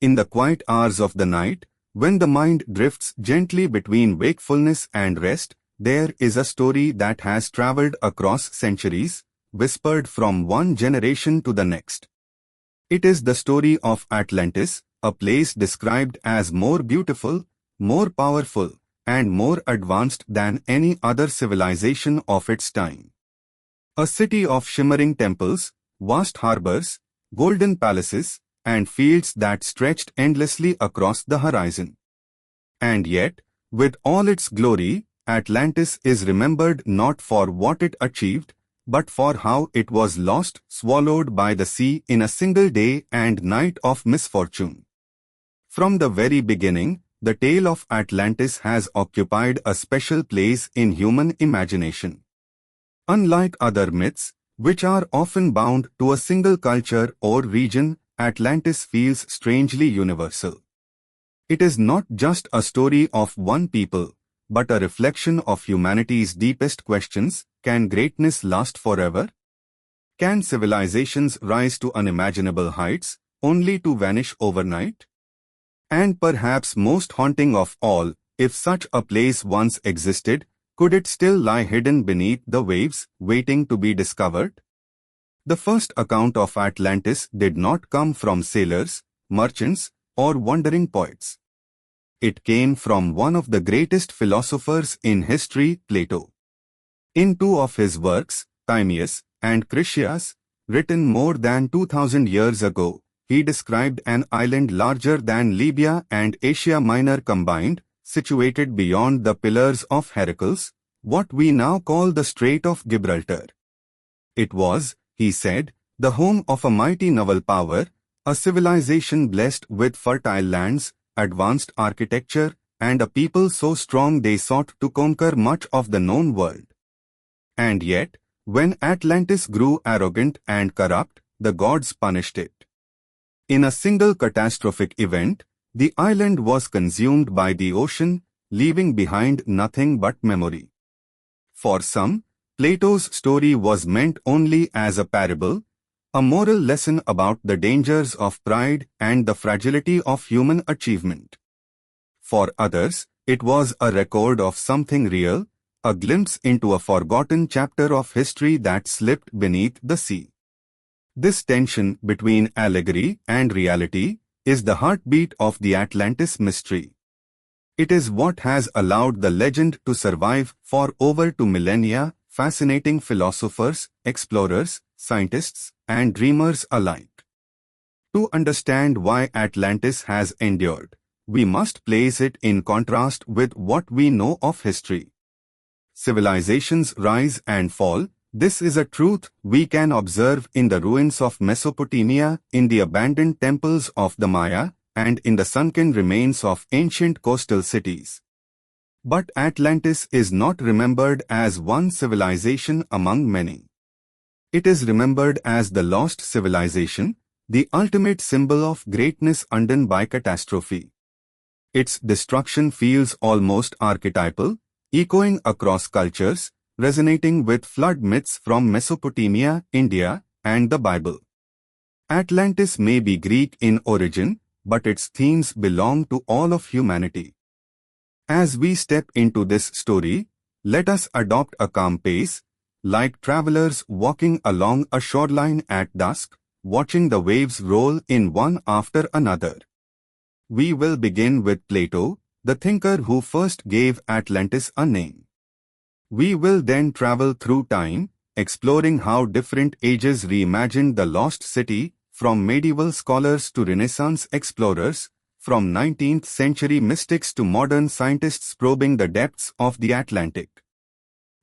In the quiet hours of the night, when the mind drifts gently between wakefulness and rest, there is a story that has traveled across centuries, whispered from one generation to the next. It is the story of Atlantis, a place described as more beautiful, more powerful, and more advanced than any other civilization of its time. A city of shimmering temples, vast harbors, golden palaces, and fields that stretched endlessly across the horizon. And yet, with all its glory, Atlantis is remembered not for what it achieved, but for how it was lost, swallowed by the sea in a single day and night of misfortune. From the very beginning, the tale of Atlantis has occupied a special place in human imagination. Unlike other myths, which are often bound to a single culture or region, Atlantis feels strangely universal. It is not just a story of one people, but a reflection of humanity's deepest questions: can greatness last forever? Can civilizations rise to unimaginable heights, only to vanish overnight? And perhaps most haunting of all, if such a place once existed, could it still lie hidden beneath the waves, waiting to be discovered? The first account of Atlantis did not come from sailors, merchants, or wandering poets. It came from one of the greatest philosophers in history, Plato. In two of his works, Timaeus and Critias, written more than 2000 years ago, he described an island larger than Libya and Asia Minor combined, situated beyond the Pillars of Heracles, what we now call the Strait of Gibraltar. It was, he said, the home of a mighty naval power, a civilization blessed with fertile lands, advanced architecture, and a people so strong they sought to conquer much of the known world. And yet, when Atlantis grew arrogant and corrupt, the gods punished it. In a single catastrophic event, the island was consumed by the ocean, leaving behind nothing but memory. For some, Plato's story was meant only as a parable, a moral lesson about the dangers of pride and the fragility of human achievement. For others, it was a record of something real, a glimpse into a forgotten chapter of history that slipped beneath the sea. This tension between allegory and reality is the heartbeat of the Atlantis mystery. It is what has allowed the legend to survive for over 2 millennia, fascinating philosophers, explorers, scientists, and dreamers alike. To understand why Atlantis has endured, we must place it in contrast with what we know of history. Civilizations rise and fall. This is a truth we can observe in the ruins of Mesopotamia, in the abandoned temples of the Maya, and in the sunken remains of ancient coastal cities. But Atlantis is not remembered as one civilization among many. It is remembered as the lost civilization, the ultimate symbol of greatness undone by catastrophe. Its destruction feels almost archetypal, echoing across cultures, resonating with flood myths from Mesopotamia, India, and the Bible. Atlantis may be Greek in origin, but its themes belong to all of humanity. As we step into this story, let us adopt a calm pace, like travelers walking along a shoreline at dusk, watching the waves roll in one after another. We will begin with Plato, the thinker who first gave Atlantis a name. We will then travel through time, exploring how different ages reimagined the lost city, from medieval scholars to Renaissance explorers, from 19th century mystics to modern scientists probing the depths of the Atlantic.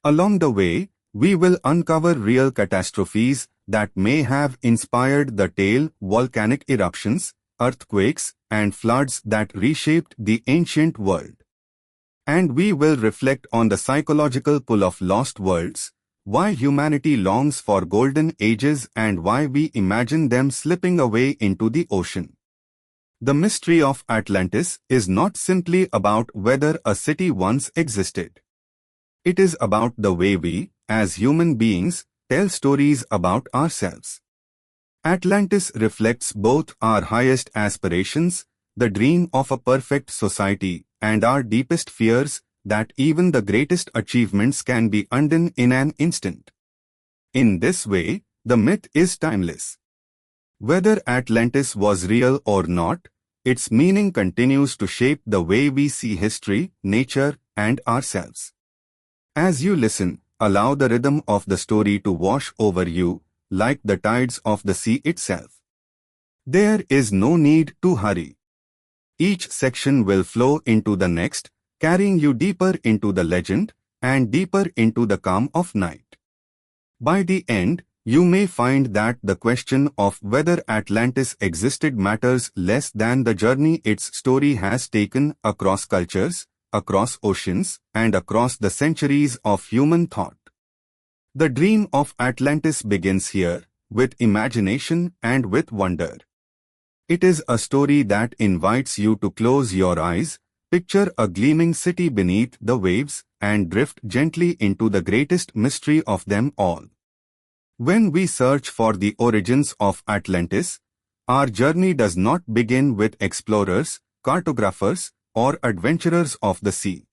Along the way, we will uncover real catastrophes that may have inspired the tale: volcanic eruptions, earthquakes, and floods that reshaped the ancient world. And we will reflect on the psychological pull of lost worlds, why humanity longs for golden ages and why we imagine them slipping away into the ocean. The mystery of Atlantis is not simply about whether a city once existed. It is about the way we, as human beings, tell stories about ourselves. Atlantis reflects both our highest aspirations the dream of a perfect society, and our deepest fears that even the greatest achievements can be undone in an instant. In this way, the myth is timeless. Whether Atlantis was real or not, its meaning continues to shape the way we see history, nature, and ourselves. As you listen, allow the rhythm of the story to wash over you, like the tides of the sea itself. There is no need to hurry. Each section will flow into the next, carrying you deeper into the legend and deeper into the calm of night. By the end, you may find that the question of whether Atlantis existed matters less than the journey its story has taken across cultures, across oceans, and across the centuries of human thought. The dream of Atlantis begins here, with imagination and with wonder. It is a story that invites you to close your eyes, picture a gleaming city beneath the waves, and drift gently into the greatest mystery of them all. When we search for the origins of Atlantis, our journey does not begin with explorers, cartographers, or adventurers of the sea.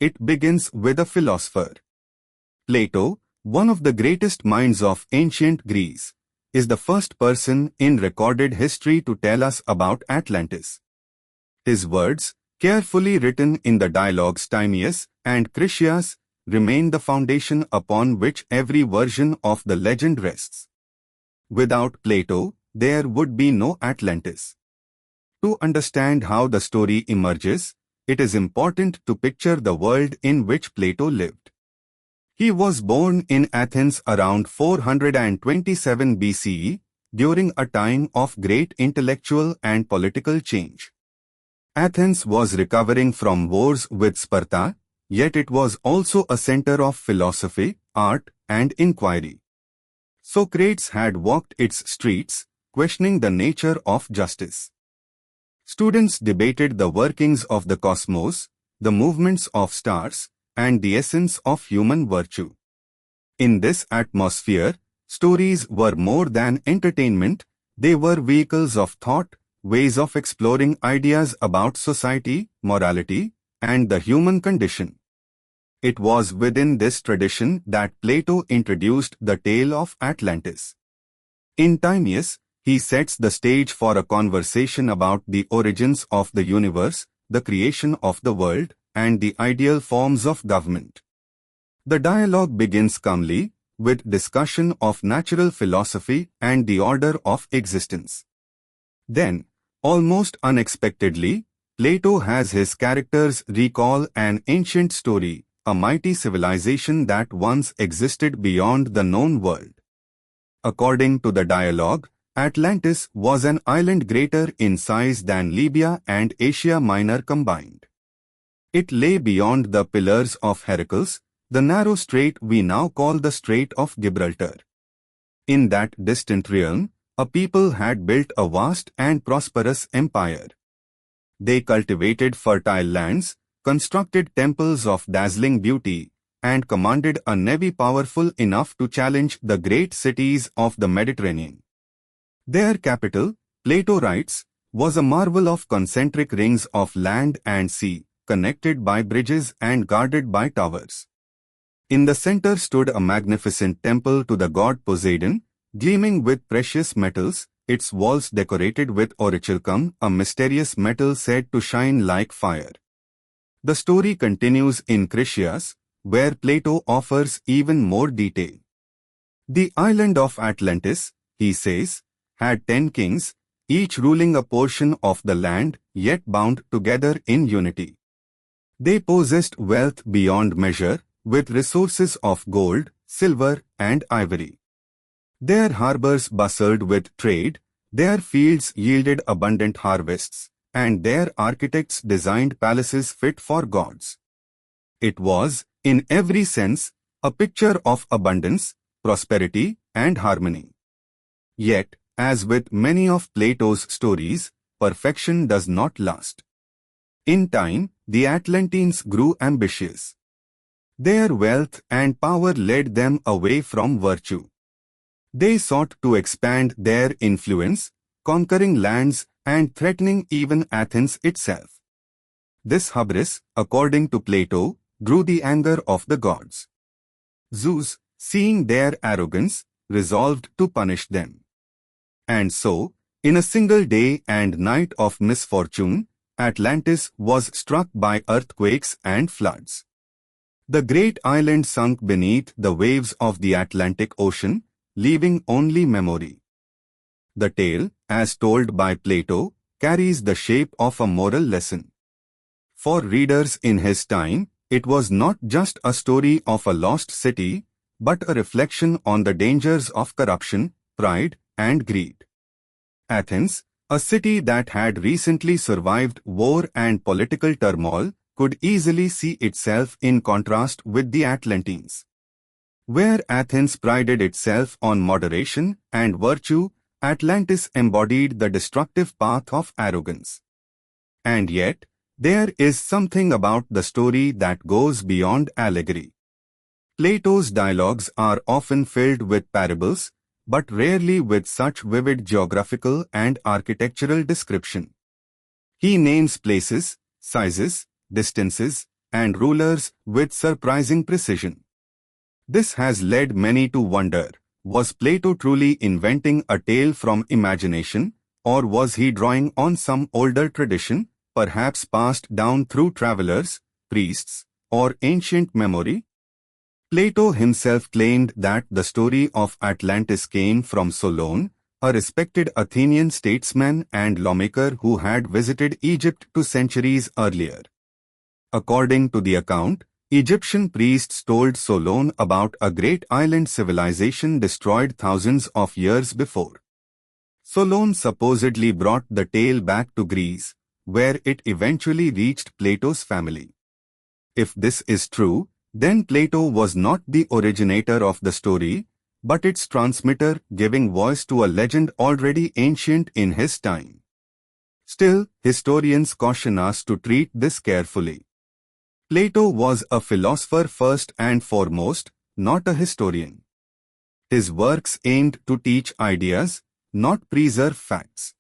It begins with a philosopher. Plato, one of the greatest minds of ancient Greece, is the first person in recorded history to tell us about Atlantis. His words, carefully written in the dialogues Timaeus and Critias, remain the foundation upon which every version of the legend rests. Without Plato, there would be no Atlantis. To understand how the story emerges, it is important to picture the world in which Plato lived. He was born in Athens around 427 BCE, during a time of great intellectual and political change. Athens was recovering from wars with Sparta, yet it was also a center of philosophy, art, and inquiry. Socrates had walked its streets, questioning the nature of justice. Students debated the workings of the cosmos, the movements of stars, and the essence of human virtue. In this atmosphere, stories were more than entertainment, they were vehicles of thought, ways of exploring ideas about society, morality, and the human condition. It was within this tradition that Plato introduced the tale of Atlantis. In Timaeus, he sets the stage for a conversation about the origins of the universe, the creation of the world, and the ideal forms of government. The dialogue begins calmly, with discussion of natural philosophy and the order of existence. Then, almost unexpectedly, Plato has his characters recall an ancient story, a mighty civilization that once existed beyond the known world. According to the dialogue, Atlantis was an island greater in size than Libya and Asia Minor combined. It lay beyond the Pillars of Heracles, the narrow strait we now call the Strait of Gibraltar. In that distant realm, a people had built a vast and prosperous empire. They cultivated fertile lands, constructed temples of dazzling beauty, and commanded a navy powerful enough to challenge the great cities of the Mediterranean. Their capital, Plato writes, was a marvel of concentric rings of land and sea, connected by bridges and guarded by towers. In the center stood a magnificent temple to the god Poseidon, gleaming with precious metals, its walls decorated with orichalcum, a mysterious metal said to shine like fire. The story continues in Critias, where Plato offers even more detail. The island of Atlantis, he says, had 10 kings, each ruling a portion of the land, yet bound together in unity. They possessed wealth beyond measure, with resources of gold, silver, and ivory. Their harbors bustled with trade, their fields yielded abundant harvests, and their architects designed palaces fit for gods. It was, in every sense, a picture of abundance, prosperity, and harmony. Yet, as with many of Plato's stories, perfection does not last. In time, the Atlanteans grew ambitious. Their wealth and power led them away from virtue. They sought to expand their influence, conquering lands, and threatening even Athens itself. This hubris, according to Plato, drew the anger of the gods. Zeus, seeing their arrogance, resolved to punish them. And so, in a single day and night of misfortune, Atlantis was struck by earthquakes and floods. The great island sunk beneath the waves of the Atlantic Ocean, leaving only memory. The tale, as told by Plato, carries the shape of a moral lesson. For readers in his time, it was not just a story of a lost city, but a reflection on the dangers of corruption, pride, and greed. Athens, a city that had recently survived war and political turmoil, could easily see itself in contrast with the Atlanteans. Where Athens prided itself on moderation and virtue, Atlantis embodied the destructive path of arrogance. And yet, there is something about the story that goes beyond allegory. Plato's dialogues are often filled with parables, but rarely with such vivid geographical and architectural description. He names places, sizes, distances, and rulers with surprising precision. This has led many to wonder, was Plato truly inventing a tale from imagination, or was he drawing on some older tradition, perhaps passed down through travelers, priests, or ancient memory? Plato himself claimed that the story of Atlantis came from Solon, a respected Athenian statesman and lawmaker who had visited Egypt 2 centuries earlier. According to the account, Egyptian priests told Solon about a great island civilization destroyed thousands of years before. Solon supposedly brought the tale back to Greece, where it eventually reached Plato's family. If this is true, then Plato was not the originator of the story, but its transmitter, giving voice to a legend already ancient in his time. Still, historians caution us to treat this carefully. Plato was a philosopher first and foremost, not a historian. His works aimed to teach ideas, not preserve facts.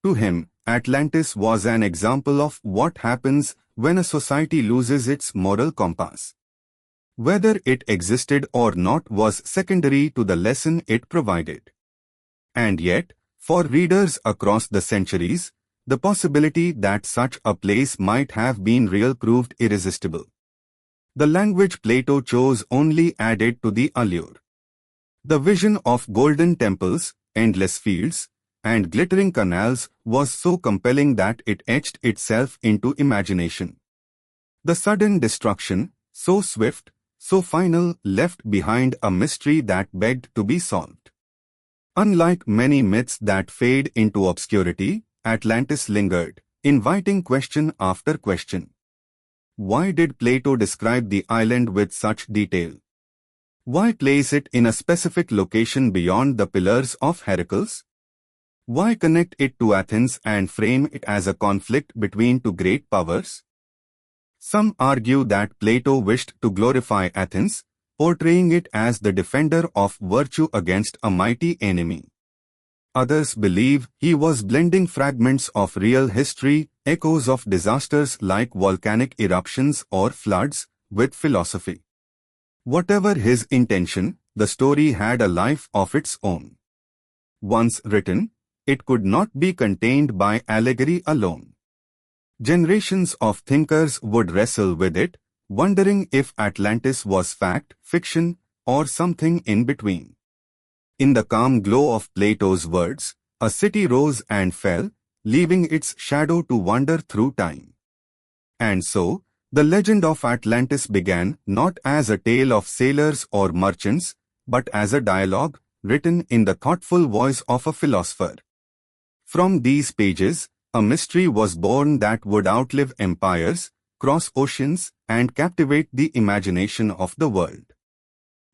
To him, Atlantis was an example of what happens when a society loses its moral compass. Whether it existed or not was secondary to the lesson it provided. And yet, for readers across the centuries, the possibility that such a place might have been real proved irresistible. The language Plato chose only added to the allure. The vision of golden temples, endless fields, and glittering canals was so compelling that it etched itself into imagination. The sudden destruction, so swift, so final, left behind a mystery that begged to be solved. Unlike many myths that fade into obscurity, Atlantis lingered, inviting question after question. Why did Plato describe the island with such detail? Why place it in a specific location beyond the Pillars of Heracles? Why connect it to Athens and frame it as a conflict between two great powers? Some argue that Plato wished to glorify Athens, portraying it as the defender of virtue against a mighty enemy. Others believe he was blending fragments of real history, echoes of disasters like volcanic eruptions or floods, with philosophy. Whatever his intention, the story had a life of its own. Once written, it could not be contained by allegory alone. Generations of thinkers would wrestle with it, wondering if Atlantis was fact, fiction, or something in between. In the calm glow of Plato's words, a city rose and fell, leaving its shadow to wander through time. And so, the legend of Atlantis began not as a tale of sailors or merchants, but as a dialogue, written in the thoughtful voice of a philosopher. From these pages, a mystery was born that would outlive empires, cross oceans, and captivate the imagination of the world.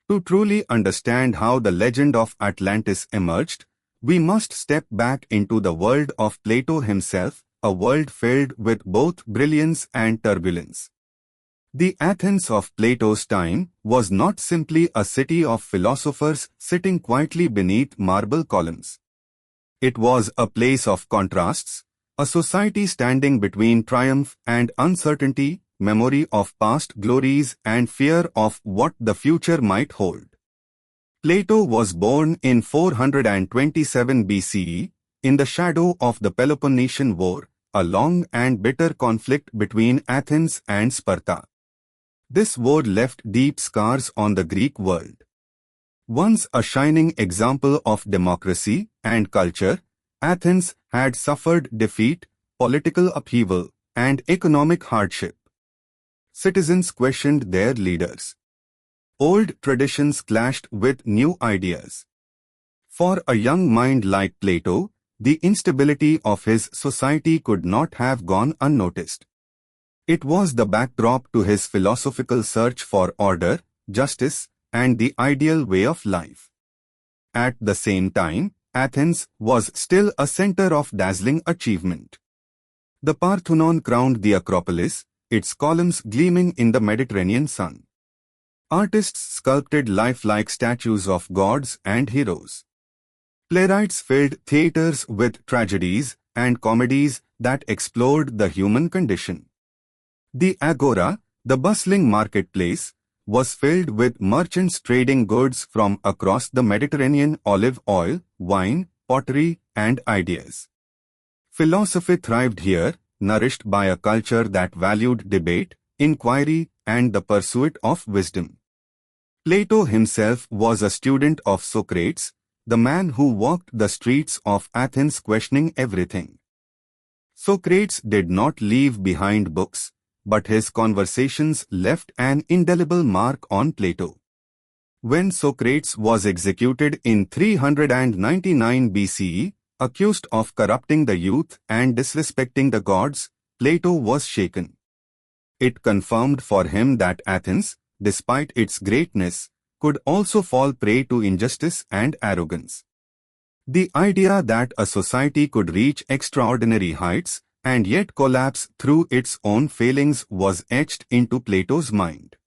To truly understand how the legend of Atlantis emerged, we must step back into the world of Plato himself, a world filled with both brilliance and turbulence. The Athens of Plato's time was not simply a city of philosophers sitting quietly beneath marble columns. It was a place of contrasts, a society standing between triumph and uncertainty, memory of past glories and fear of what the future might hold. Plato was born in 427 BCE, in the shadow of the Peloponnesian War, a long and bitter conflict between Athens and Sparta. This war left deep scars on the Greek world. Once a shining example of democracy and culture, Athens had suffered defeat, political upheaval, and economic hardship. Citizens questioned their leaders. Old traditions clashed with new ideas. For a young mind like Plato, the instability of his society could not have gone unnoticed. It was the backdrop to his philosophical search for order, justice, and the ideal way of life. At the same time, Athens was still a center of dazzling achievement. The Parthenon crowned the Acropolis, its columns gleaming in the Mediterranean sun. Artists sculpted lifelike statues of gods and heroes. Playwrights filled theaters with tragedies and comedies that explored the human condition. The Agora, the bustling marketplace, was filled with merchants trading goods from across the Mediterranean: olive oil, wine, pottery, and ideas. Philosophy thrived here, nourished by a culture that valued debate, inquiry, and the pursuit of wisdom. Plato himself was a student of Socrates, the man who walked the streets of Athens questioning everything. Socrates did not leave behind books, but his conversations left an indelible mark on Plato. When Socrates was executed in 399 BCE, accused of corrupting the youth and disrespecting the gods, Plato was shaken. It confirmed for him that Athens, despite its greatness, could also fall prey to injustice and arrogance. The idea that a society could reach extraordinary heights and yet collapse through its own failings was etched into Plato's mind.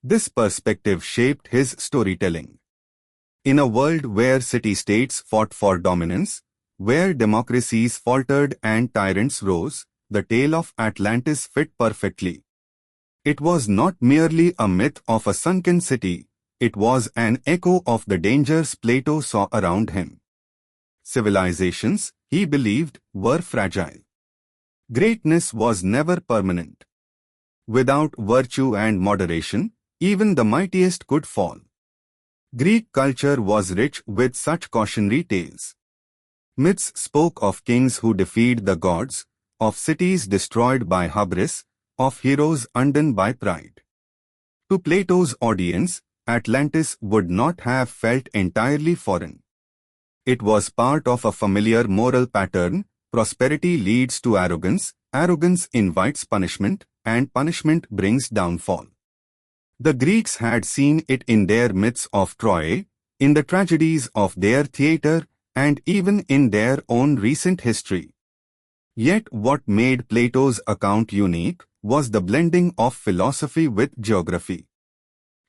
This perspective shaped his storytelling. In a world where city-states fought for dominance, where democracies faltered and tyrants rose, the tale of Atlantis fit perfectly. It was not merely a myth of a sunken city, it was an echo of the dangers Plato saw around him. Civilizations, he believed, were fragile. Greatness was never permanent. Without virtue and moderation, even the mightiest could fall. Greek culture was rich with such cautionary tales. Myths spoke of kings who defied the gods, of cities destroyed by hubris, of heroes undone by pride. To Plato's audience, Atlantis would not have felt entirely foreign. It was part of a familiar moral pattern: prosperity leads to arrogance, arrogance invites punishment, and punishment brings downfall. The Greeks had seen it in their myths of Troy, in the tragedies of their theatre, and even in their own recent history. Yet what made Plato's account unique was the blending of philosophy with geography.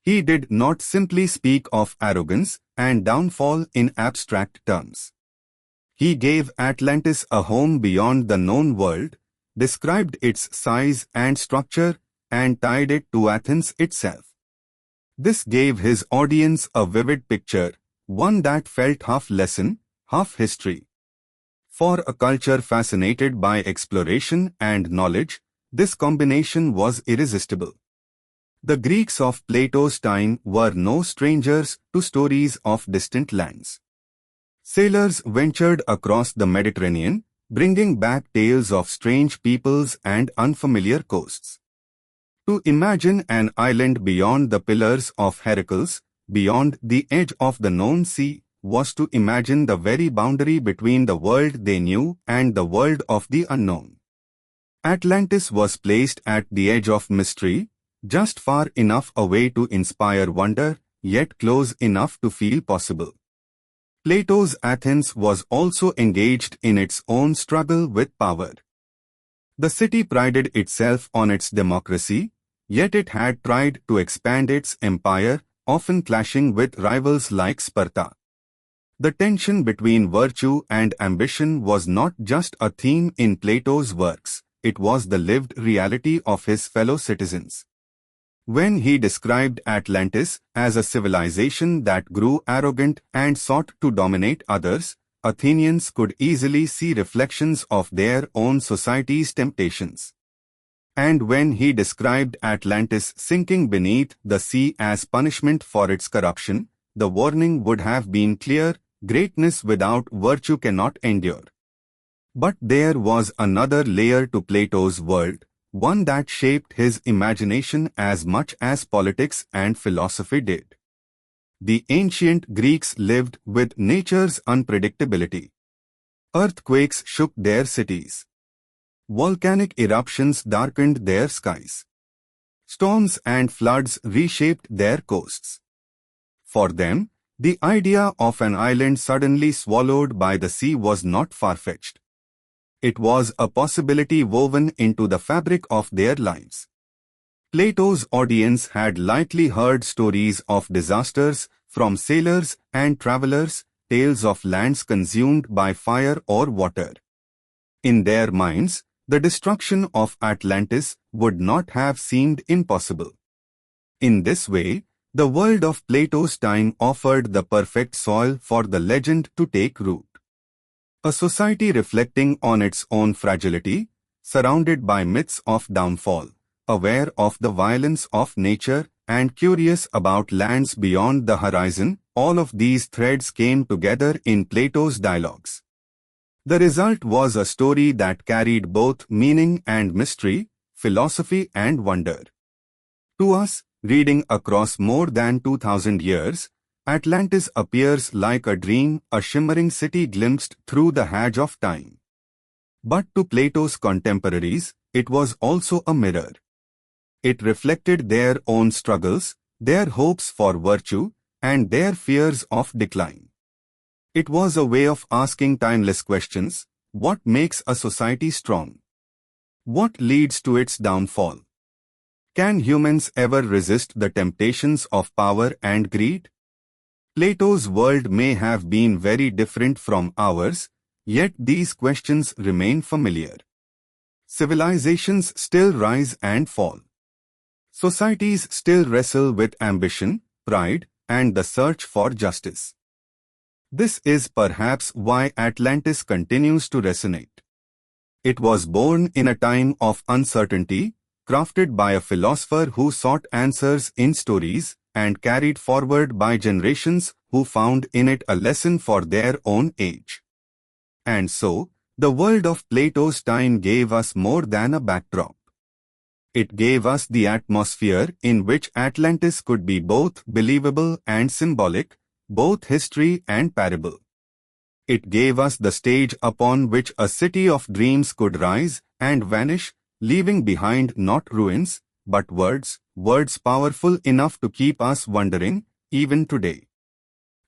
He did not simply speak of arrogance and downfall in abstract terms. He gave Atlantis a home beyond the known world, described its size and structure, and tied it to Athens itself. This gave his audience a vivid picture, one that felt half lesson, half history. For a culture fascinated by exploration and knowledge, this combination was irresistible. The Greeks of Plato's time were no strangers to stories of distant lands. Sailors ventured across the Mediterranean, bringing back tales of strange peoples and unfamiliar coasts. To imagine an island beyond the Pillars of Heracles, beyond the edge of the known sea, was to imagine the very boundary between the world they knew and the world of the unknown. Atlantis was placed at the edge of mystery, just far enough away to inspire wonder, yet close enough to feel possible. Plato's Athens was also engaged in its own struggle with power. The city prided itself on its democracy, yet it had tried to expand its empire, often clashing with rivals like Sparta. The tension between virtue and ambition was not just a theme in Plato's works, it was the lived reality of his fellow citizens. When he described Atlantis as a civilization that grew arrogant and sought to dominate others, Athenians could easily see reflections of their own society's temptations. And when he described Atlantis sinking beneath the sea as punishment for its corruption, the warning would have been clear: greatness without virtue cannot endure. But there was another layer to Plato's world, one that shaped his imagination as much as politics and philosophy did. The ancient Greeks lived with nature's unpredictability. Earthquakes shook their cities. Volcanic eruptions darkened their skies. Storms and floods reshaped their coasts. For them, the idea of an island suddenly swallowed by the sea was not far-fetched. It was a possibility woven into the fabric of their lives. Plato's audience had likely heard stories of disasters from sailors and travelers, tales of lands consumed by fire or water. In their minds, the destruction of Atlantis would not have seemed impossible. In this way, the world of Plato's time offered the perfect soil for the legend to take root. A society reflecting on its own fragility, surrounded by myths of downfall, aware of the violence of nature, and curious about lands beyond the horizon, all of these threads came together in Plato's dialogues. The result was a story that carried both meaning and mystery, philosophy and wonder. To us, reading across more than 2,000 years, Atlantis appears like a dream, a shimmering city glimpsed through the haze of time. But to Plato's contemporaries, it was also a mirror. It reflected their own struggles, their hopes for virtue, and their fears of decline. It was a way of asking timeless questions: what makes a society strong? What leads to its downfall? Can humans ever resist the temptations of power and greed? Plato's world may have been very different from ours, yet these questions remain familiar. Civilizations still rise and fall. Societies still wrestle with ambition, pride, and the search for justice. This is perhaps why Atlantis continues to resonate. It was born in a time of uncertainty, crafted by a philosopher who sought answers in stories, and carried forward by generations who found in it a lesson for their own age. And so, the world of Plato's time gave us more than a backdrop. It gave us the atmosphere in which Atlantis could be both believable and symbolic, both history and parable. It gave us the stage upon which a city of dreams could rise and vanish, leaving behind not ruins, but words powerful enough to keep us wondering, even today.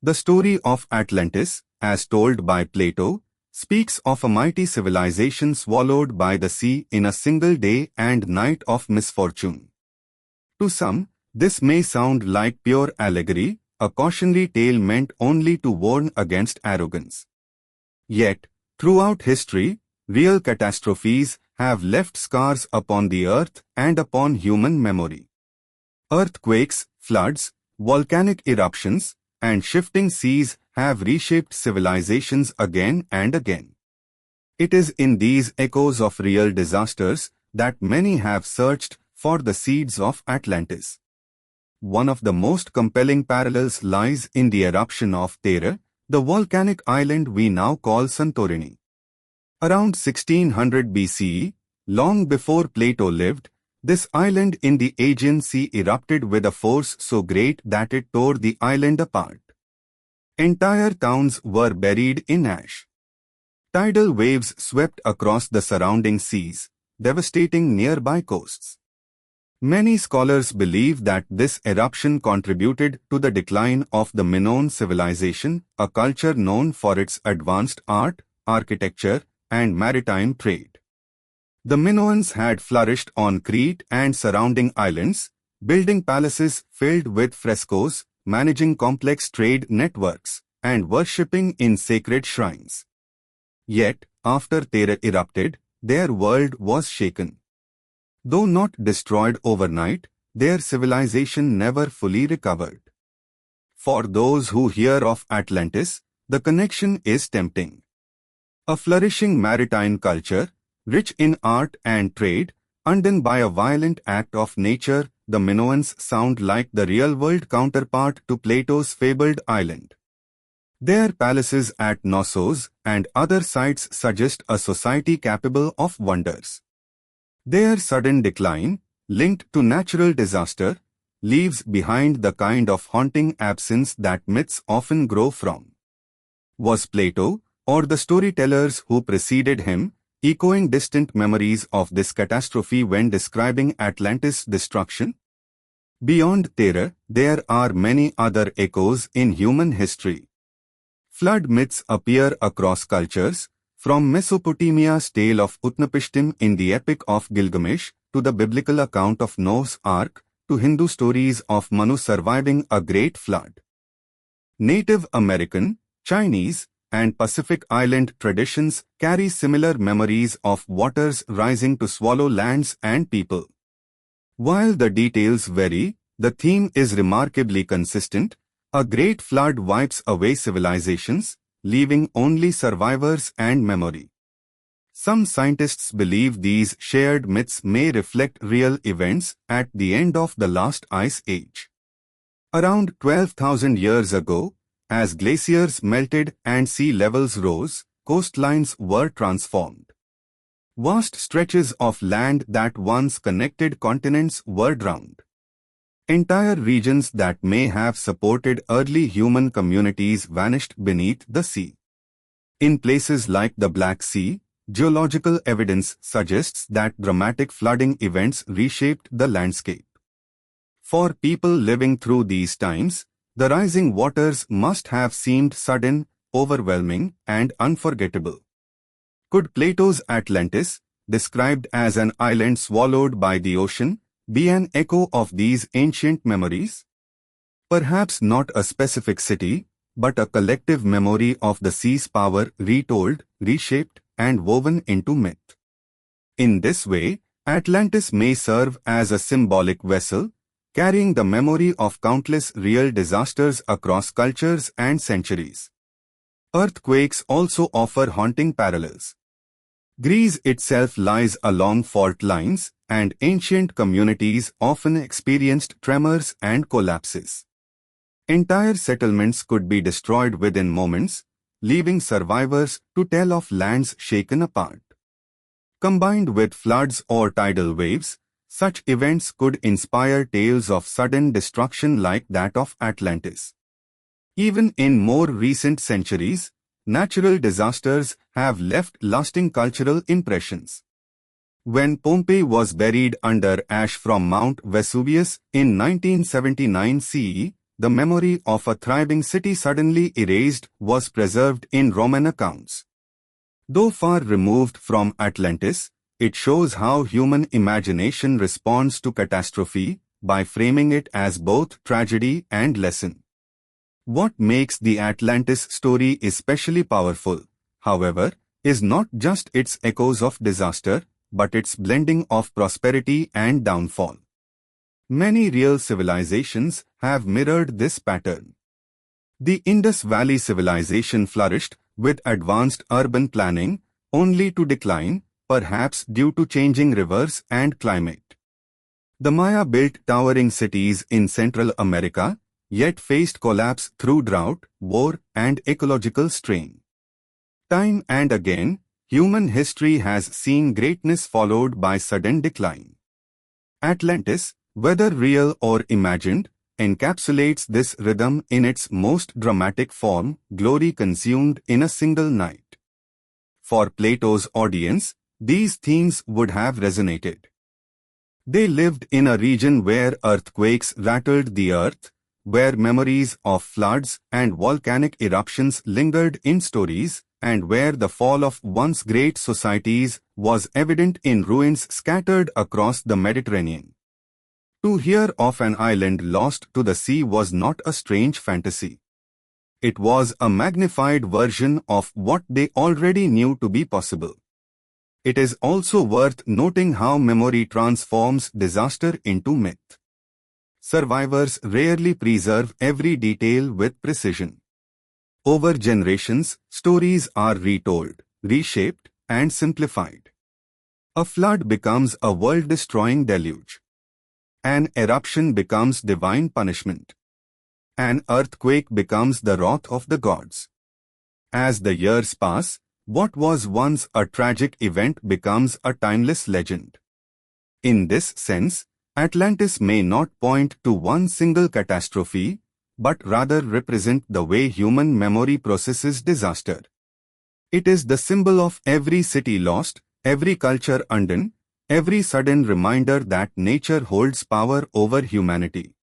The story of Atlantis, as told by Plato, speaks of a mighty civilization swallowed by the sea in a single day and night of misfortune. To some, this may sound like pure allegory, a cautionary tale meant only to warn against arrogance. Yet, throughout history, real catastrophes have left scars upon the earth and upon human memory. Earthquakes, floods, volcanic eruptions, and shifting seas have reshaped civilizations again and again. It is in these echoes of real disasters that many have searched for the seeds of Atlantis. One of the most compelling parallels lies in the eruption of Terra, the volcanic island we now call Santorini. Around 1600 BCE, long before Plato lived, this island in the Aegean Sea erupted with a force so great that it tore the island apart. Entire towns were buried in ash. Tidal waves swept across the surrounding seas, devastating nearby coasts. Many scholars believe that this eruption contributed to the decline of the Minoan civilization, a culture known for its advanced art, architecture, and maritime trade. The Minoans had flourished on Crete and surrounding islands, building palaces filled with frescoes, managing complex trade networks, and worshipping in sacred shrines. Yet, after Terra erupted, their world was shaken. Though not destroyed overnight, their civilization never fully recovered. For those who hear of Atlantis, the connection is tempting. A flourishing maritime culture, rich in art and trade, undone by a violent act of nature, the Minoans sound like the real-world counterpart to Plato's fabled island. Their palaces at Knossos and other sites suggest a society capable of wonders. Their sudden decline, linked to natural disaster, leaves behind the kind of haunting absence that myths often grow from. Was Plato, or the storytellers who preceded him, echoing distant memories of this catastrophe when describing Atlantis' destruction? Beyond Terra, there are many other echoes in human history. Flood myths appear across cultures, from Mesopotamia's tale of Utnapishtim in the Epic of Gilgamesh, to the biblical account of Noah's Ark, to Hindu stories of Manu surviving a great flood. Native American, Chinese, and Pacific Island traditions carry similar memories of waters rising to swallow lands and people. While the details vary, the theme is remarkably consistent. A great flood wipes away civilizations, leaving only survivors and memory. Some scientists believe these shared myths may reflect real events at the end of the last ice age. Around 12,000 years ago, as glaciers melted and sea levels rose, coastlines were transformed. Vast stretches of land that once connected continents were drowned. Entire regions that may have supported early human communities vanished beneath the sea. In places like the Black Sea, geological evidence suggests that dramatic flooding events reshaped the landscape. For people living through these times, the rising waters must have seemed sudden, overwhelming, and unforgettable. Could Plato's Atlantis, described as an island swallowed by the ocean, be an echo of these ancient memories? Perhaps not a specific city, but a collective memory of the sea's power retold, reshaped, and woven into myth. In this way, Atlantis may serve as a symbolic vessel, carrying the memory of countless real disasters across cultures and centuries. Earthquakes also offer haunting parallels. Greece itself lies along fault lines, and ancient communities often experienced tremors and collapses. Entire settlements could be destroyed within moments, leaving survivors to tell of lands shaken apart. Combined with floods or tidal waves, such events could inspire tales of sudden destruction like that of Atlantis. Even in more recent centuries, natural disasters have left lasting cultural impressions. When Pompeii was buried under ash from Mount Vesuvius in 1979 CE, the memory of a thriving city suddenly erased was preserved in Roman accounts. Though far removed from Atlantis, it shows how human imagination responds to catastrophe by framing it as both tragedy and lesson. What makes the Atlantis story especially powerful, however, is not just its echoes of disaster, but its blending of prosperity and downfall. Many real civilizations have mirrored this pattern. The Indus Valley civilization flourished with advanced urban planning, only to decline, perhaps due to changing rivers and climate. The Maya built towering cities in Central America, yet faced collapse through drought, war, and ecological strain. Time and again, human history has seen greatness followed by sudden decline. Atlantis, whether real or imagined, encapsulates this rhythm in its most dramatic form, glory consumed in a single night. For Plato's audience, these themes would have resonated. They lived in a region where earthquakes rattled the earth, where memories of floods and volcanic eruptions lingered in stories, and where the fall of once great societies was evident in ruins scattered across the Mediterranean. To hear of an island lost to the sea was not a strange fantasy. It was a magnified version of what they already knew to be possible. It is also worth noting how memory transforms disaster into myth. Survivors rarely preserve every detail with precision. Over generations, stories are retold, reshaped, and simplified. A flood becomes a world-destroying deluge. An eruption becomes divine punishment. An earthquake becomes the wrath of the gods. As the years pass, what was once a tragic event becomes a timeless legend. In this sense, Atlantis may not point to one single catastrophe, but rather represent the way human memory processes disaster. It is the symbol of every city lost, every culture undone, every sudden reminder that nature holds power over humanity.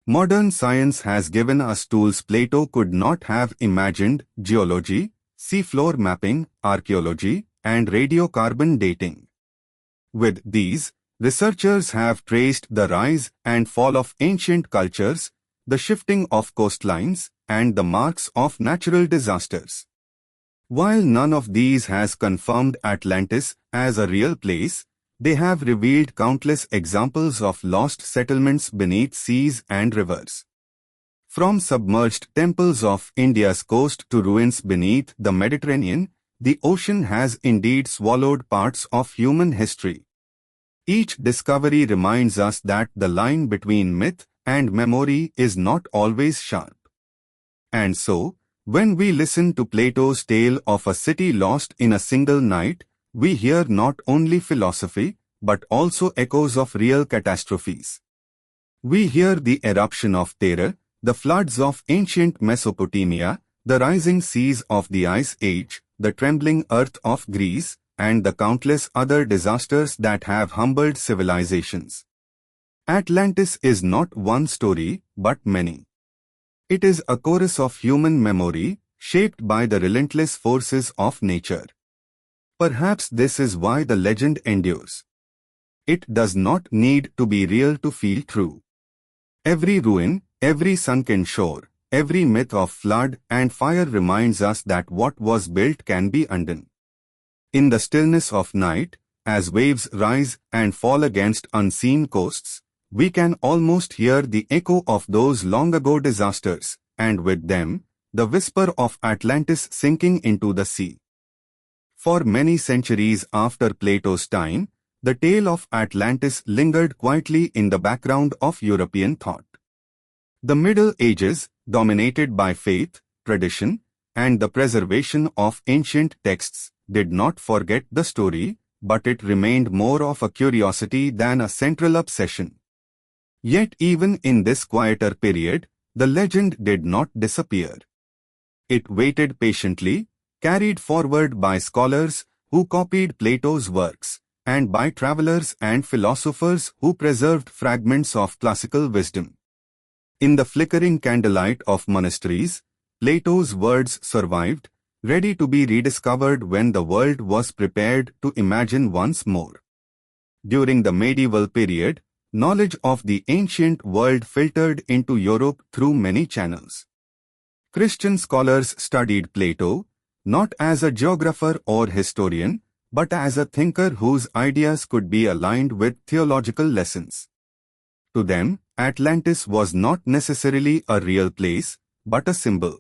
Modern science has given us tools Plato could not have imagined: geology, seafloor mapping, archaeology, and radiocarbon dating. With these, researchers have traced the rise and fall of ancient cultures, the shifting of coastlines, and the marks of natural disasters. While none of these has confirmed Atlantis as a real place, they have revealed countless examples of lost settlements beneath seas and rivers. From submerged temples of India's coast to ruins beneath the Mediterranean, the ocean has indeed swallowed parts of human history. Each discovery reminds us that the line between myth and memory is not always sharp. And so, when we listen to Plato's tale of a city lost in a single night, we hear not only philosophy, but also echoes of real catastrophes. We hear the eruption of terror, the floods of ancient Mesopotamia, the rising seas of the Ice Age, the trembling earth of Greece, and the countless other disasters that have humbled civilizations. Atlantis is not one story, but many. It is a chorus of human memory, shaped by the relentless forces of nature. Perhaps this is why the legend endures. It does not need to be real to feel true. Every ruin, every sunken shore, every myth of flood and fire reminds us that what was built can be undone. In the stillness of night, as waves rise and fall against unseen coasts, we can almost hear the echo of those long-ago disasters, and with them, the whisper of Atlantis sinking into the sea. For many centuries after Plato's time, the tale of Atlantis lingered quietly in the background of European thought. The Middle Ages, dominated by faith, tradition, and the preservation of ancient texts, did not forget the story, but it remained more of a curiosity than a central obsession. Yet even in this quieter period, the legend did not disappear. It waited patiently, carried forward by scholars who copied Plato's works, and by travelers and philosophers who preserved fragments of classical wisdom. In the flickering candlelight of monasteries, Plato's words survived, ready to be rediscovered when the world was prepared to imagine once more. During the medieval period, knowledge of the ancient world filtered into Europe through many channels. Christian scholars studied Plato, not as a geographer or historian, but as a thinker whose ideas could be aligned with theological lessons. To them, Atlantis was not necessarily a real place, but a symbol.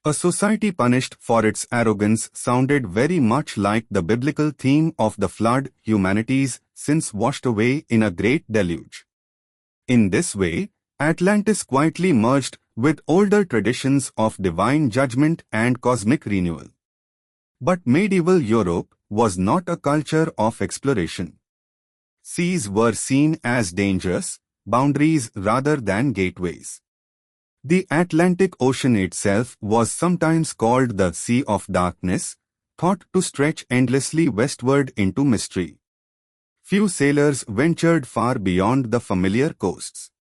A society punished for its arrogance sounded very much like the biblical theme of the flood, humanity's sins washed away in a great deluge. In this way, Atlantis quietly merged with older traditions of divine judgment and cosmic renewal. But medieval Europe was not a culture of exploration. Seas were seen as dangerous, boundaries rather than gateways. The Atlantic Ocean itself was sometimes called the Sea of Darkness, thought to stretch endlessly westward into mystery. Few sailors ventured far beyond the familiar coasts.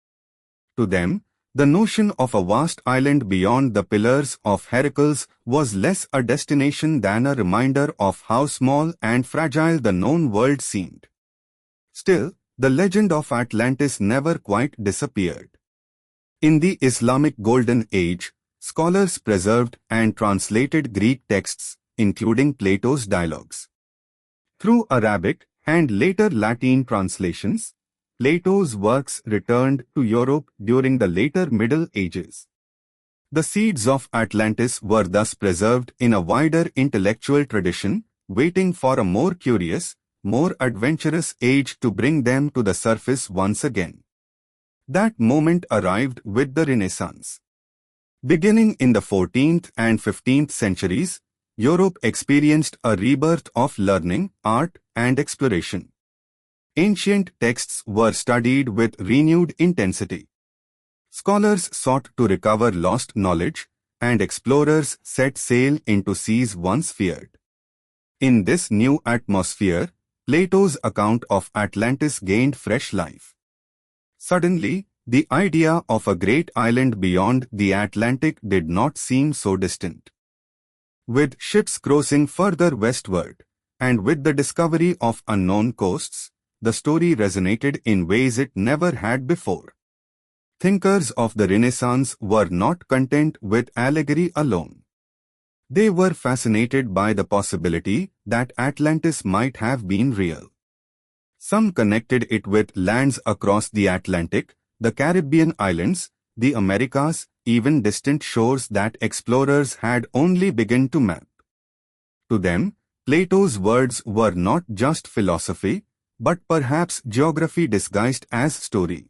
To them, the notion of a vast island beyond the Pillars of Heracles was less a destination than a reminder of how small and fragile the known world seemed. Still, the legend of Atlantis never quite disappeared. In the Islamic Golden Age, scholars preserved and translated Greek texts, including Plato's dialogues. Through Arabic and later Latin translations, Plato's works returned to Europe during the later Middle Ages. The seeds of Atlantis were thus preserved in a wider intellectual tradition, waiting for a more curious, more adventurous age to bring them to the surface once again. That moment arrived with the Renaissance. Beginning in the 14th and 15th centuries, Europe experienced a rebirth of learning, art, and exploration. Ancient texts were studied with renewed intensity. Scholars sought to recover lost knowledge, and explorers set sail into seas once feared. In this new atmosphere, Plato's account of Atlantis gained fresh life. Suddenly, the idea of a great island beyond the Atlantic did not seem so distant. With ships crossing further westward, and with the discovery of unknown coasts, the story resonated in ways it never had before. Thinkers of the Renaissance were not content with allegory alone. They were fascinated by the possibility that Atlantis might have been real. Some connected it with lands across the Atlantic, the Caribbean islands, the Americas, even distant shores that explorers had only begun to map. To them, Plato's words were not just philosophy, but perhaps geography disguised as story.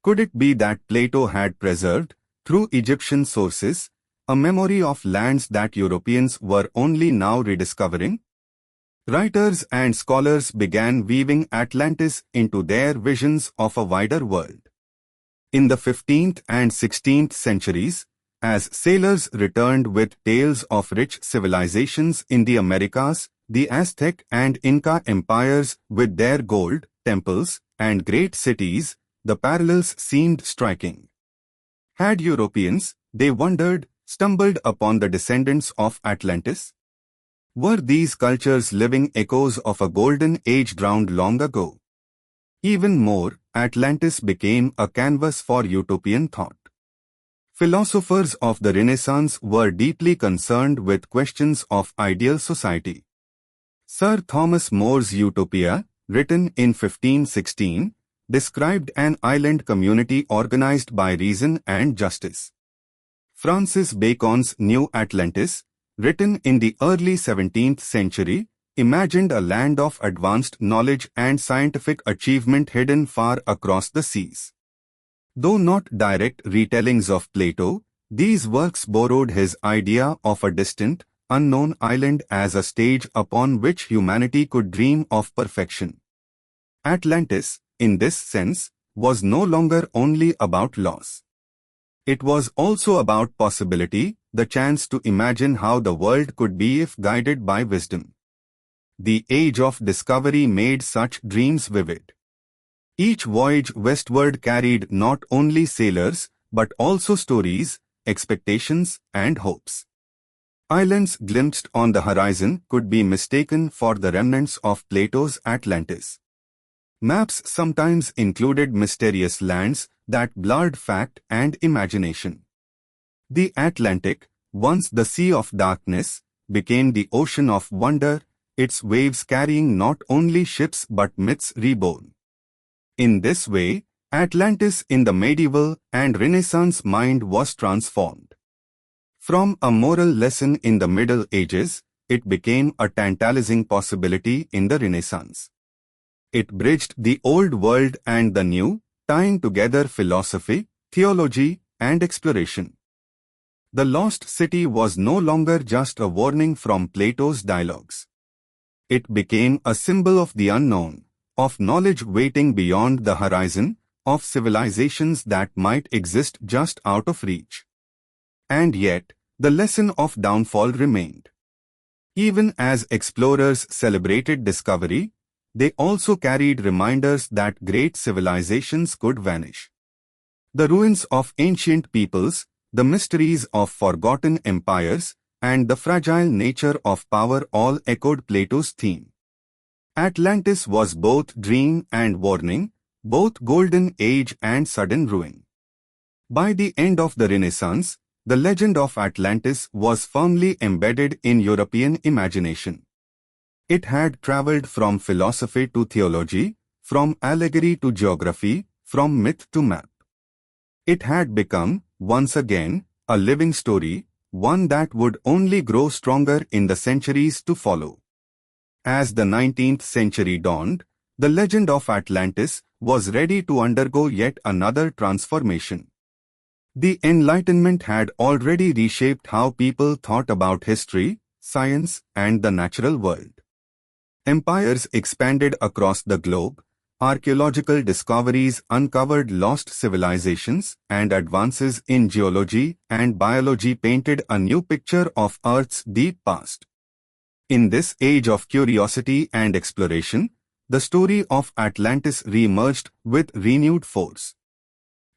Could it be that Plato had preserved, through Egyptian sources, a memory of lands that Europeans were only now rediscovering? Writers and scholars began weaving Atlantis into their visions of a wider world. In the 15th and 16th centuries, as sailors returned with tales of rich civilizations in the Americas, the Aztec and Inca empires with their gold, temples, and great cities, the parallels seemed striking. Had Europeans, they wondered, stumbled upon the descendants of Atlantis? Were these cultures living echoes of a golden age drowned long ago? Even more, Atlantis became a canvas for utopian thought. Philosophers of the Renaissance were deeply concerned with questions of ideal society. Sir Thomas More's Utopia, written in 1516, described an island community organized by reason and justice. Francis Bacon's New Atlantis, written in the early 17th century, imagined a land of advanced knowledge and scientific achievement hidden far across the seas. Though not direct retellings of Plato, these works borrowed his idea of a distant, unknown island as a stage upon which humanity could dream of perfection. Atlantis, in this sense, was no longer only about loss. It was also about possibility, the chance to imagine how the world could be if guided by wisdom. The age of discovery made such dreams vivid. Each voyage westward carried not only sailors, but also stories, expectations, and hopes. Islands glimpsed on the horizon could be mistaken for the remnants of Plato's Atlantis. Maps sometimes included mysterious lands that blurred fact and imagination. The Atlantic, once the sea of darkness, became the ocean of wonder, its waves carrying not only ships but myths reborn. In this way, Atlantis in the medieval and Renaissance mind was transformed. From a moral lesson in the Middle Ages, it became a tantalizing possibility in the Renaissance. It bridged the old world and the new, tying together philosophy, theology, and exploration. The lost city was no longer just a warning from Plato's dialogues. It became a symbol of the unknown, of knowledge waiting beyond the horizon, of civilizations that might exist just out of reach. And yet, the lesson of downfall remained. Even as explorers celebrated discovery, they also carried reminders that great civilizations could vanish. The ruins of ancient peoples, the mysteries of forgotten empires, and the fragile nature of power all echoed Plato's theme. Atlantis was both dream and warning, both golden age and sudden ruin. By the end of the Renaissance, the legend of Atlantis was firmly embedded in European imagination. It had traveled from philosophy to theology, from allegory to geography, from myth to map. It had become, once again, a living story, one that would only grow stronger in the centuries to follow. As the 19th century dawned, the legend of Atlantis was ready to undergo yet another transformation. The Enlightenment had already reshaped how people thought about history, science, and the natural world. Empires expanded across the globe, archaeological discoveries uncovered lost civilizations, and advances in geology and biology painted a new picture of Earth's deep past. In this age of curiosity and exploration, the story of Atlantis re-emerged with renewed force.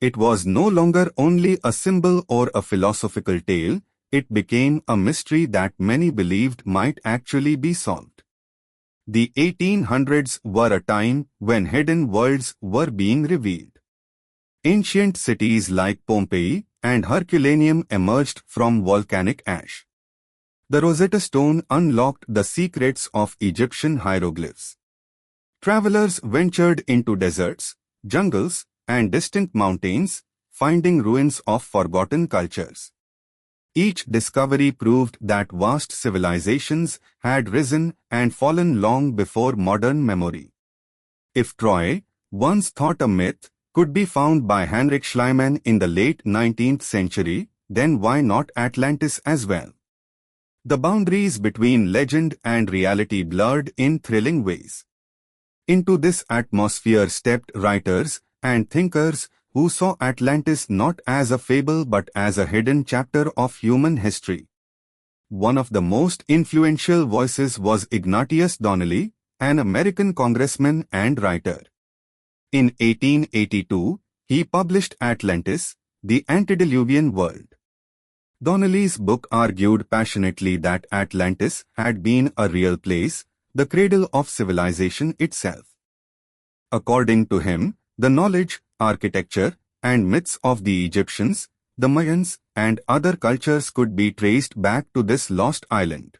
It was no longer only a symbol or a philosophical tale, it became a mystery that many believed might actually be solved. The 1800s were a time when hidden worlds were being revealed. Ancient cities like Pompeii and Herculaneum emerged from volcanic ash. The Rosetta Stone unlocked the secrets of Egyptian hieroglyphs. Travelers ventured into deserts, jungles, and distant mountains, finding ruins of forgotten cultures. Each discovery proved that vast civilizations had risen and fallen long before modern memory. If Troy, once thought a myth, could be found by Heinrich Schliemann in the late 19th century, then why not Atlantis as well? The boundaries between legend and reality blurred in thrilling ways. Into this atmosphere stepped writers and thinkers who saw Atlantis not as a fable but as a hidden chapter of human history. One of the most influential voices was Ignatius Donnelly, an American congressman and writer. In 1882, he published Atlantis, the Antediluvian World. Donnelly's book argued passionately that Atlantis had been a real place, the cradle of civilization itself. According to him, the knowledge, architecture, and myths of the Egyptians, the Mayans, and other cultures could be traced back to this lost island.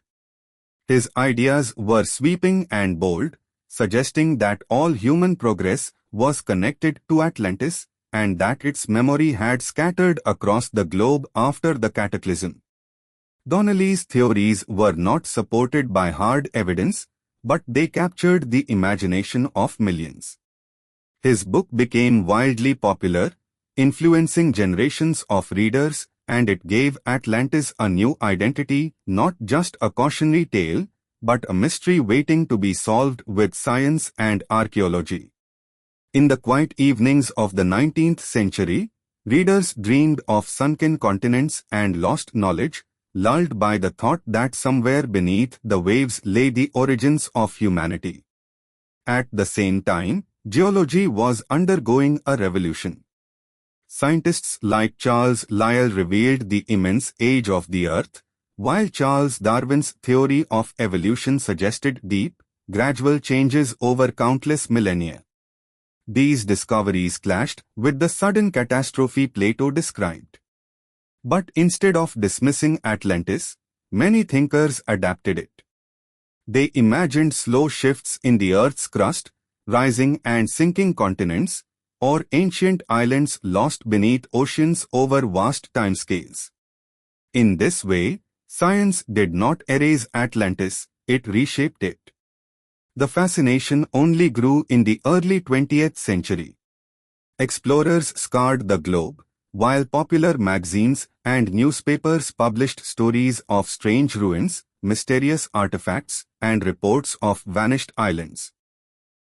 His ideas were sweeping and bold, suggesting that all human progress was connected to Atlantis, and that its memory had scattered across the globe after the cataclysm. Donnelly's theories were not supported by hard evidence, but they captured the imagination of millions. His book became wildly popular, influencing generations of readers, and it gave Atlantis a new identity, not just a cautionary tale, but a mystery waiting to be solved with science and archaeology. In the quiet evenings of the 19th century, readers dreamed of sunken continents and lost knowledge, lulled by the thought that somewhere beneath the waves lay the origins of humanity. At the same time, geology was undergoing a revolution. Scientists like Charles Lyell revealed the immense age of the Earth, while Charles Darwin's theory of evolution suggested deep, gradual changes over countless millennia. These discoveries clashed with the sudden catastrophe Plato described. But instead of dismissing Atlantis, many thinkers adapted it. They imagined slow shifts in the Earth's crust, rising and sinking continents, or ancient islands lost beneath oceans over vast timescales. In this way, science did not erase Atlantis, it reshaped it. The fascination only grew in the early 20th century. Explorers scoured the globe, while popular magazines and newspapers published stories of strange ruins, mysterious artifacts, and reports of vanished islands.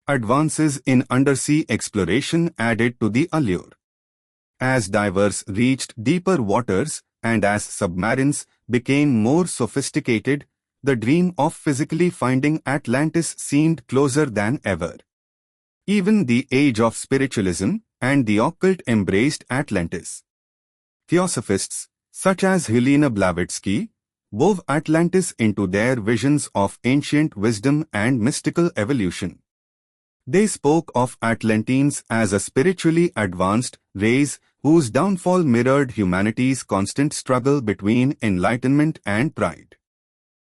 Advances in undersea exploration added to the allure. As divers reached deeper waters and as submarines became more sophisticated, the dream of physically finding Atlantis seemed closer than ever. Even the age of spiritualism and the occult embraced Atlantis. Theosophists, such as Helena Blavatsky, wove Atlantis into their visions of ancient wisdom and mystical evolution. They spoke of Atlanteans as a spiritually advanced race whose downfall mirrored humanity's constant struggle between enlightenment and pride.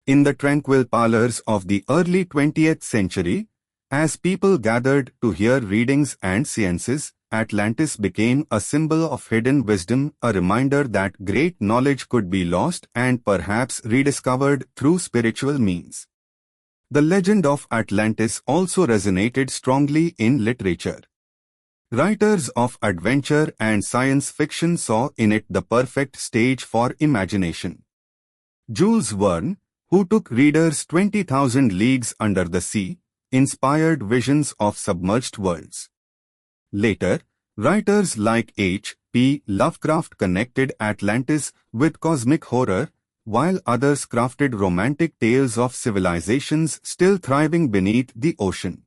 In the tranquil parlors of the early 20th century, as people gathered to hear readings and seances, Atlantis became a symbol of hidden wisdom, a reminder that great knowledge could be lost and perhaps rediscovered through spiritual means. The legend of Atlantis also resonated strongly in literature. Writers of adventure and science fiction saw in it the perfect stage for imagination. Jules Verne, who took readers 20,000 leagues under the sea, inspired visions of submerged worlds. Later, writers like H.P. Lovecraft connected Atlantis with cosmic horror, while others crafted romantic tales of civilizations still thriving beneath the ocean.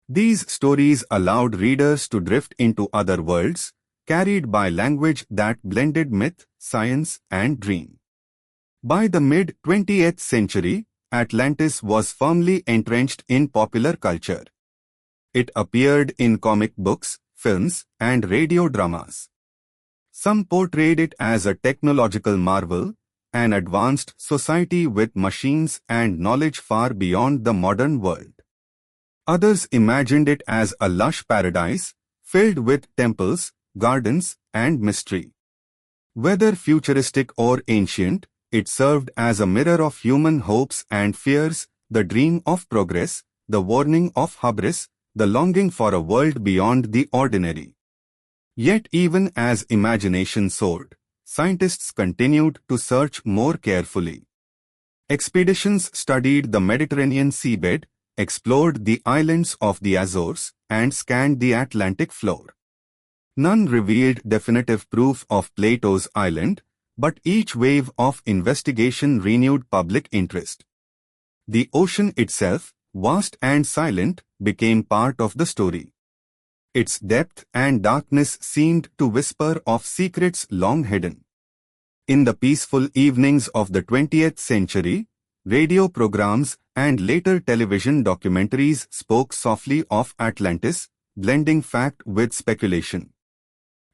These stories allowed readers to drift into other worlds, carried by language that blended myth, science, and dream. By the mid-20th century, Atlantis was firmly entrenched in popular culture. It appeared in comic books, films, and radio dramas. Some portrayed it as a technological marvel, an advanced society with machines and knowledge far beyond the modern world. Others imagined it as a lush paradise, filled with temples, gardens, and mystery. Whether futuristic or ancient, it served as a mirror of human hopes and fears, the dream of progress, the warning of hubris, the longing for a world beyond the ordinary. Yet even as imagination soared, scientists continued to search more carefully. Expeditions studied the Mediterranean seabed, explored the islands of the Azores, and scanned the Atlantic floor. None revealed definitive proof of Plato's island, but each wave of investigation renewed public interest. The ocean itself, vast and silent, became part of the story. Its depth and darkness seemed to whisper of secrets long hidden. In the peaceful evenings of the 20th century, radio programs and later television documentaries spoke softly of Atlantis, blending fact with speculation.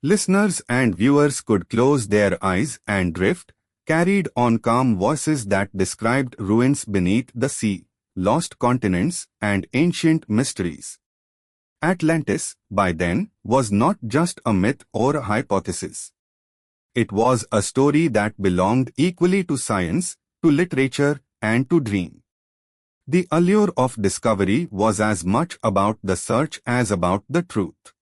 Listeners and viewers could close their eyes and drift, carried on calm voices that described ruins beneath the sea, lost continents, and ancient mysteries. Atlantis, by then, was not just a myth or a hypothesis. It was a story that belonged equally to science, to literature, and to dream. The allure of discovery was as much about the search as about the truth.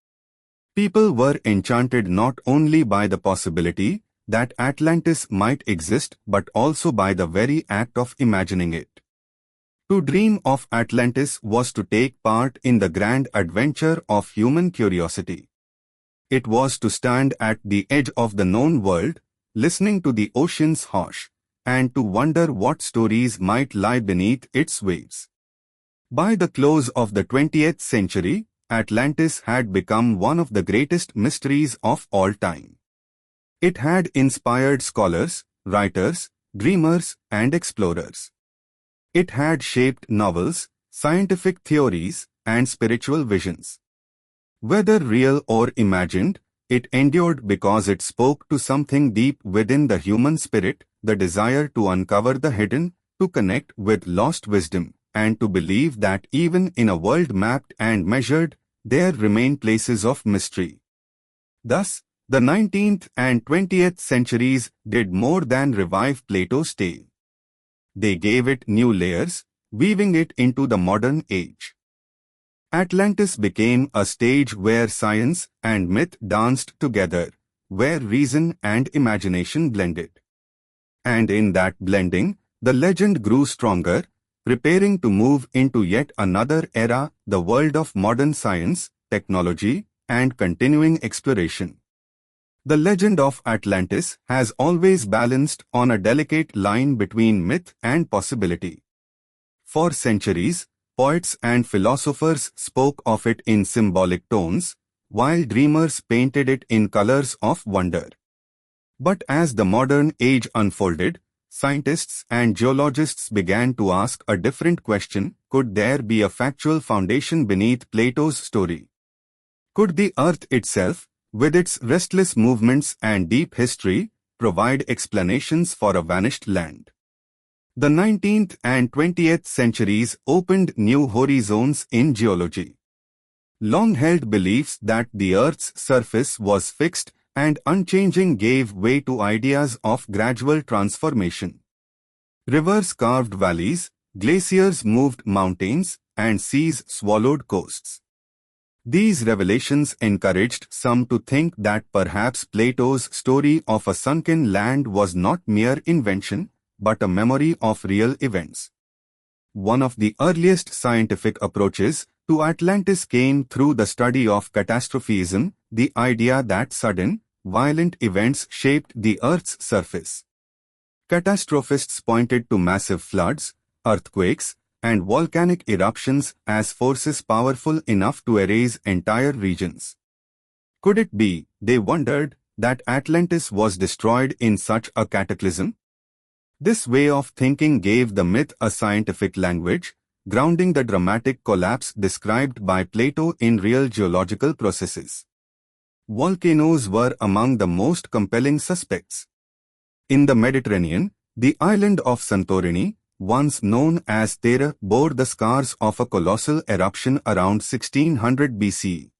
People were enchanted not only by the possibility that Atlantis might exist but also by the very act of imagining it. To dream of Atlantis was to take part in the grand adventure of human curiosity. It was to stand at the edge of the known world, listening to the ocean's hush, and to wonder what stories might lie beneath its waves. By the close of the 20th century, Atlantis had become one of the greatest mysteries of all time. It had inspired scholars, writers, dreamers, and explorers. It had shaped novels, scientific theories, and spiritual visions. Whether real or imagined, it endured because it spoke to something deep within the human spirit, the desire to uncover the hidden, to connect with lost wisdom, and to believe that even in a world mapped and measured, there remain places of mystery. Thus, the 19th and 20th centuries did more than revive Plato's tale. They gave it new layers, weaving it into the modern age. Atlantis became a stage where science and myth danced together, where reason and imagination blended. And in that blending, the legend grew stronger, preparing to move into yet another era, the world of modern science, technology, and continuing exploration. The legend of Atlantis has always balanced on a delicate line between myth and possibility. For centuries, poets and philosophers spoke of it in symbolic tones, while dreamers painted it in colors of wonder. But as the modern age unfolded, scientists and geologists began to ask a different question: could there be a factual foundation beneath Plato's story? Could the earth itself, with its restless movements and deep history, provide explanations for a vanished land? The 19th and 20th centuries opened new horizons in geology. Long-held beliefs that the Earth's surface was fixed and unchanging gave way to ideas of gradual transformation. Rivers carved valleys, glaciers moved mountains, and seas swallowed coasts. These revelations encouraged some to think that perhaps Plato's story of a sunken land was not mere invention, but a memory of real events. One of the earliest scientific approaches to Atlantis came through the study of catastrophism, the idea that sudden, violent events shaped the Earth's surface. Catastrophists pointed to massive floods, earthquakes, and volcanic eruptions as forces powerful enough to erase entire regions. Could it be, they wondered, that Atlantis was destroyed in such a cataclysm? This way of thinking gave the myth a scientific language, grounding the dramatic collapse described by Plato in real geological processes. Volcanoes were among the most compelling suspects. In the Mediterranean, the island of Santorini, once known as Thera, bore the scars of a colossal eruption around 1600 BCE.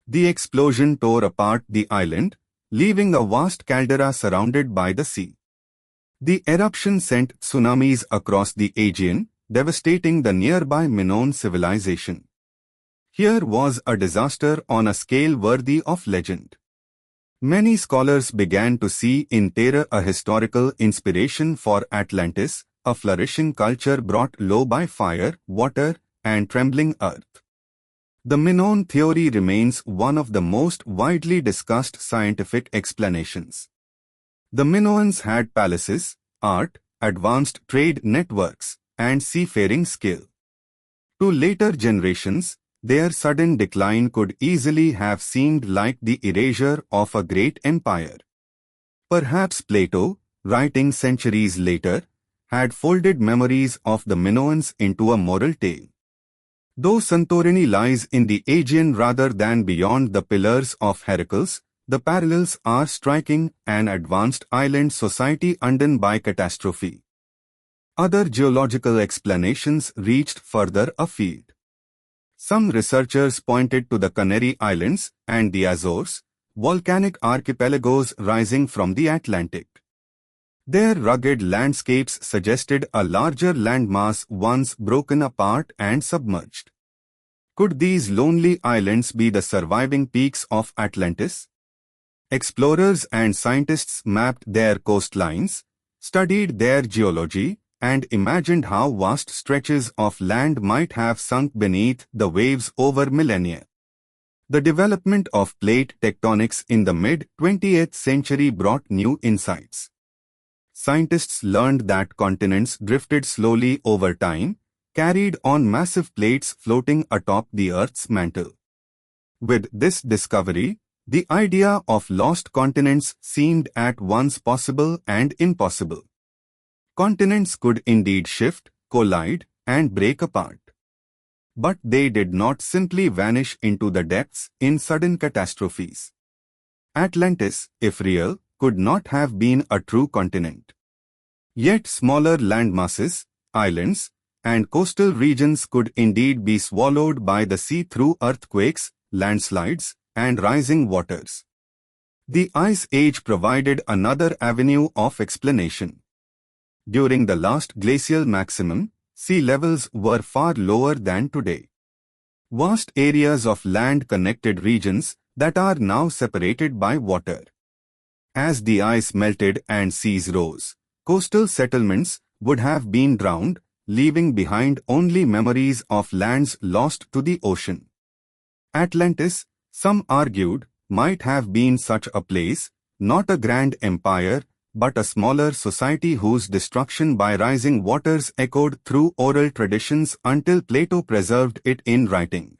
The explosion tore apart the island, leaving a vast caldera surrounded by the sea. The eruption sent tsunamis across the Aegean, devastating the nearby Minoan civilization. Here was a disaster on a scale worthy of legend. Many scholars began to see in Thera a historical inspiration for Atlantis, a flourishing culture brought low by fire, water, and trembling earth. The Minoan theory remains one of the most widely discussed scientific explanations. The Minoans had palaces, art, advanced trade networks, and seafaring skill. To later generations, their sudden decline could easily have seemed like the erasure of a great empire. Perhaps Plato, writing centuries later, had folded memories of the Minoans into a moral tale. Though Santorini lies in the Aegean rather than beyond the Pillars of Heracles, the parallels are striking: an advanced island society undone by catastrophe. Other geological explanations reached further afield. Some researchers pointed to the Canary Islands and the Azores, volcanic archipelagos rising from the Atlantic. Their rugged landscapes suggested a larger landmass once broken apart and submerged. Could these lonely islands be the surviving peaks of Atlantis? Explorers and scientists mapped their coastlines, studied their geology, and imagined how vast stretches of land might have sunk beneath the waves over millennia. The development of plate tectonics in the mid-20th century brought new insights. Scientists learned that continents drifted slowly over time, carried on massive plates floating atop the Earth's mantle. With this discovery, the idea of lost continents seemed at once possible and impossible. Continents could indeed shift, collide, and break apart. But they did not simply vanish into the depths in sudden catastrophes. Atlantis, if real, could not have been a true continent. Yet smaller landmasses, islands, and coastal regions could indeed be swallowed by the sea through earthquakes, landslides, and rising waters. The Ice Age provided another avenue of explanation. During the last glacial maximum, sea levels were far lower than today. Vast areas of land connected regions that are now separated by water. As the ice melted and seas rose, coastal settlements would have been drowned, leaving behind only memories of lands lost to the ocean. Atlantis, some argued, might have been such a place, not a grand empire, but a smaller society whose destruction by rising waters echoed through oral traditions until Plato preserved it in writing.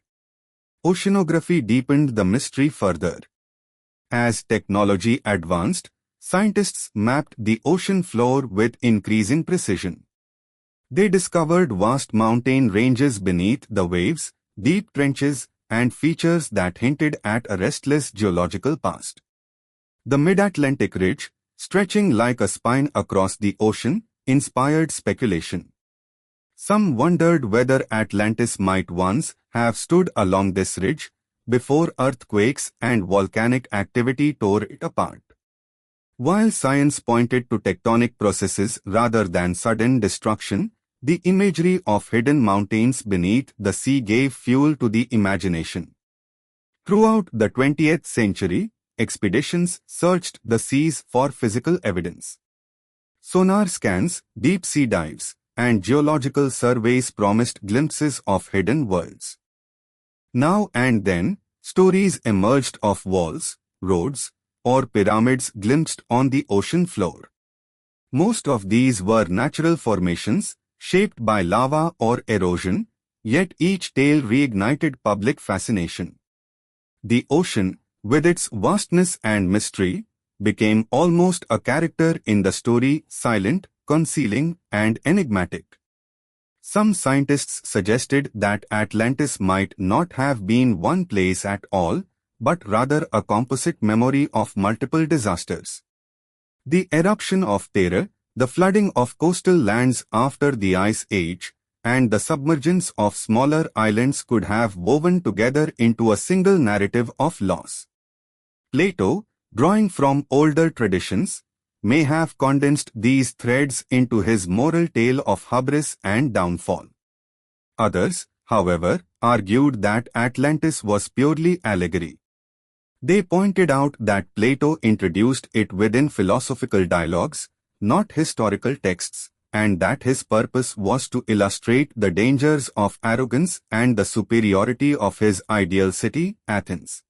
Oceanography deepened the mystery further. As technology advanced, Scientists mapped the ocean floor with increasing precision. They discovered vast mountain ranges beneath the waves, deep trenches, and features that hinted at a restless geological past. The mid-Atlantic ridge, stretching like a spine across the ocean, inspired speculation. Some wondered whether Atlantis might once have stood along this ridge before earthquakes and volcanic activity tore it apart. While science pointed to tectonic processes rather than sudden destruction, the imagery of hidden mountains beneath the sea gave fuel to the imagination. Throughout the 20th century, expeditions searched the seas for physical evidence. Sonar scans, deep-sea dives, and geological surveys promised glimpses of hidden worlds. Now and then, stories emerged of walls, roads, or pyramids glimpsed on the ocean floor. Most of these were natural formations, shaped by lava or erosion, yet each tale reignited public fascination. The ocean, with its vastness and mystery, became almost a character in the story, silent, concealing, and enigmatic. Some scientists suggested that Atlantis might not have been one place at all, but rather a composite memory of multiple disasters. The eruption of terror, the flooding of coastal lands after the Ice Age, and the submergence of smaller islands could have woven together into a single narrative of loss. Plato, drawing from older traditions, may have condensed these threads into his moral tale of hubris and downfall. Others, however, argued that Atlantis was purely allegory. They pointed out that Plato introduced it within philosophical dialogues, not historical texts, and that his purpose was to illustrate the dangers of arrogance and the superiority of his ideal city, Athens.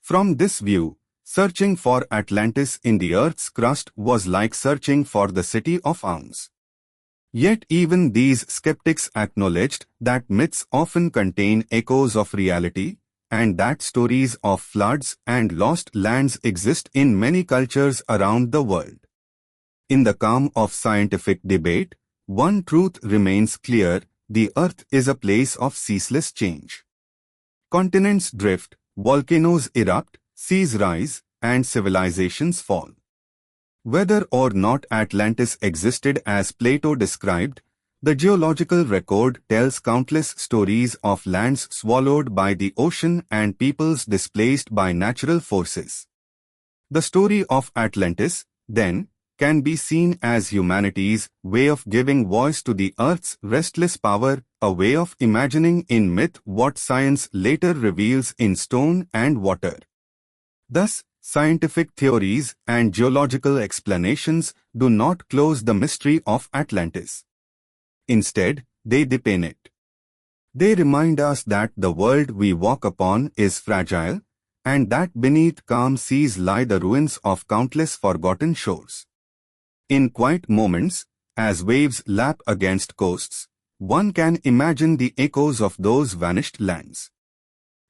From this view, searching for Atlantis in the earth's crust was like searching for the city of Ounce. Yet even these skeptics acknowledged that myths often contain echoes of reality, and that stories of floods and lost lands exist in many cultures around the world. In the calm of scientific debate, one truth remains clear: the earth is a place of ceaseless change. Continents drift, volcanoes erupt, seas rise, and civilizations fall. Whether or not Atlantis existed as Plato described, the geological record tells countless stories of lands swallowed by the ocean and peoples displaced by natural forces. The story of Atlantis, then, can be seen as humanity's way of giving voice to the earth's restless power, a way of imagining in myth what science later reveals in stone and water. Thus, scientific theories and geological explanations do not close the mystery of Atlantis. Instead, they deepen it. They remind us that the world we walk upon is fragile, and that beneath calm seas lie the ruins of countless forgotten shores. In quiet moments, as waves lap against coasts, one can imagine the echoes of those vanished lands.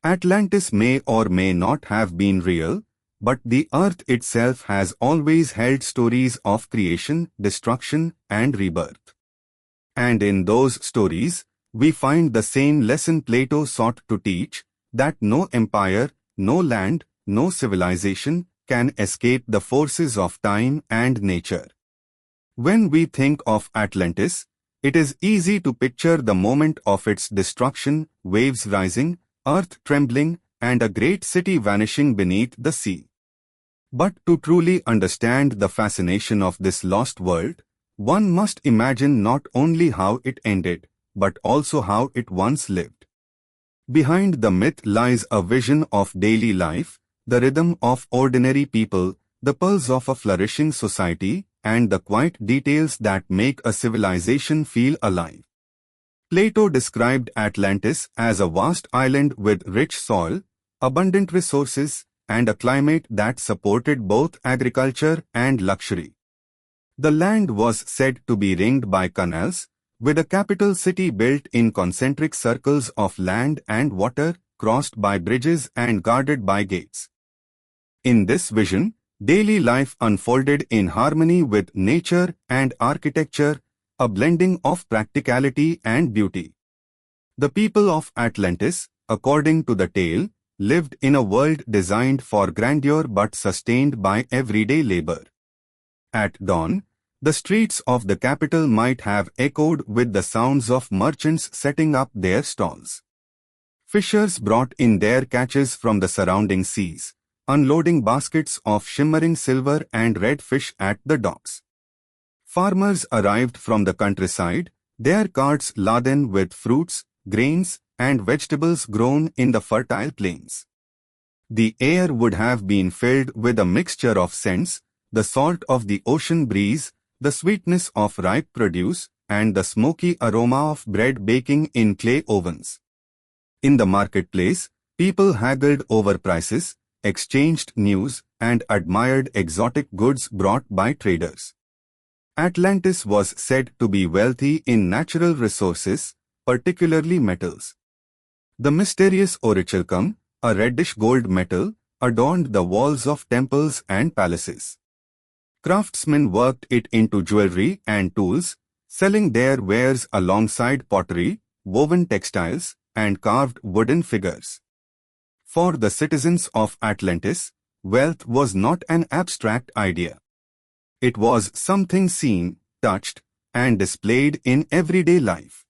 Atlantis may or may not have been real, but the earth itself has always held stories of creation, destruction, and rebirth. And in those stories, we find the same lesson Plato sought to teach, that no empire, no land, no civilization can escape the forces of time and nature. When we think of Atlantis, it is easy to picture the moment of its destruction, waves rising, earth trembling, and a great city vanishing beneath the sea. But to truly understand the fascination of this lost world, one must imagine not only how it ended, but also how it once lived. Behind the myth lies a vision of daily life, the rhythm of ordinary people, the pulse of a flourishing society, and the quiet details that make a civilization feel alive. Plato described Atlantis as a vast island with rich soil, abundant resources, and a climate that supported both agriculture and luxury. The land was said to be ringed by canals, with a capital city built in concentric circles of land and water, crossed by bridges and guarded by gates. In this vision, Daily life unfolded in harmony with nature and architecture, a blending of practicality and beauty. The people of Atlantis, according to the tale, lived in a world designed for grandeur but sustained by everyday labor. At dawn, the streets of the capital might have echoed with the sounds of merchants setting up their stalls. Fishers brought in their catches from the surrounding seas, unloading baskets of shimmering silver and red fish at the docks. Farmers arrived from the countryside, their carts laden with fruits, grains, and vegetables grown in the fertile plains. The air would have been filled with a mixture of scents, the salt of the ocean breeze, the sweetness of ripe produce, and the smoky aroma of bread baking in clay ovens. In the marketplace, people haggled over prices, exchanged news, and admired exotic goods brought by traders. Atlantis was said to be wealthy in natural resources, particularly metals. The mysterious orichalcum, a reddish gold metal, adorned the walls of temples and palaces. Craftsmen worked it into jewelry and tools, selling their wares alongside pottery, woven textiles, and carved wooden figures. For the citizens of Atlantis, wealth was not an abstract idea. It was something seen, touched, and displayed in everyday life.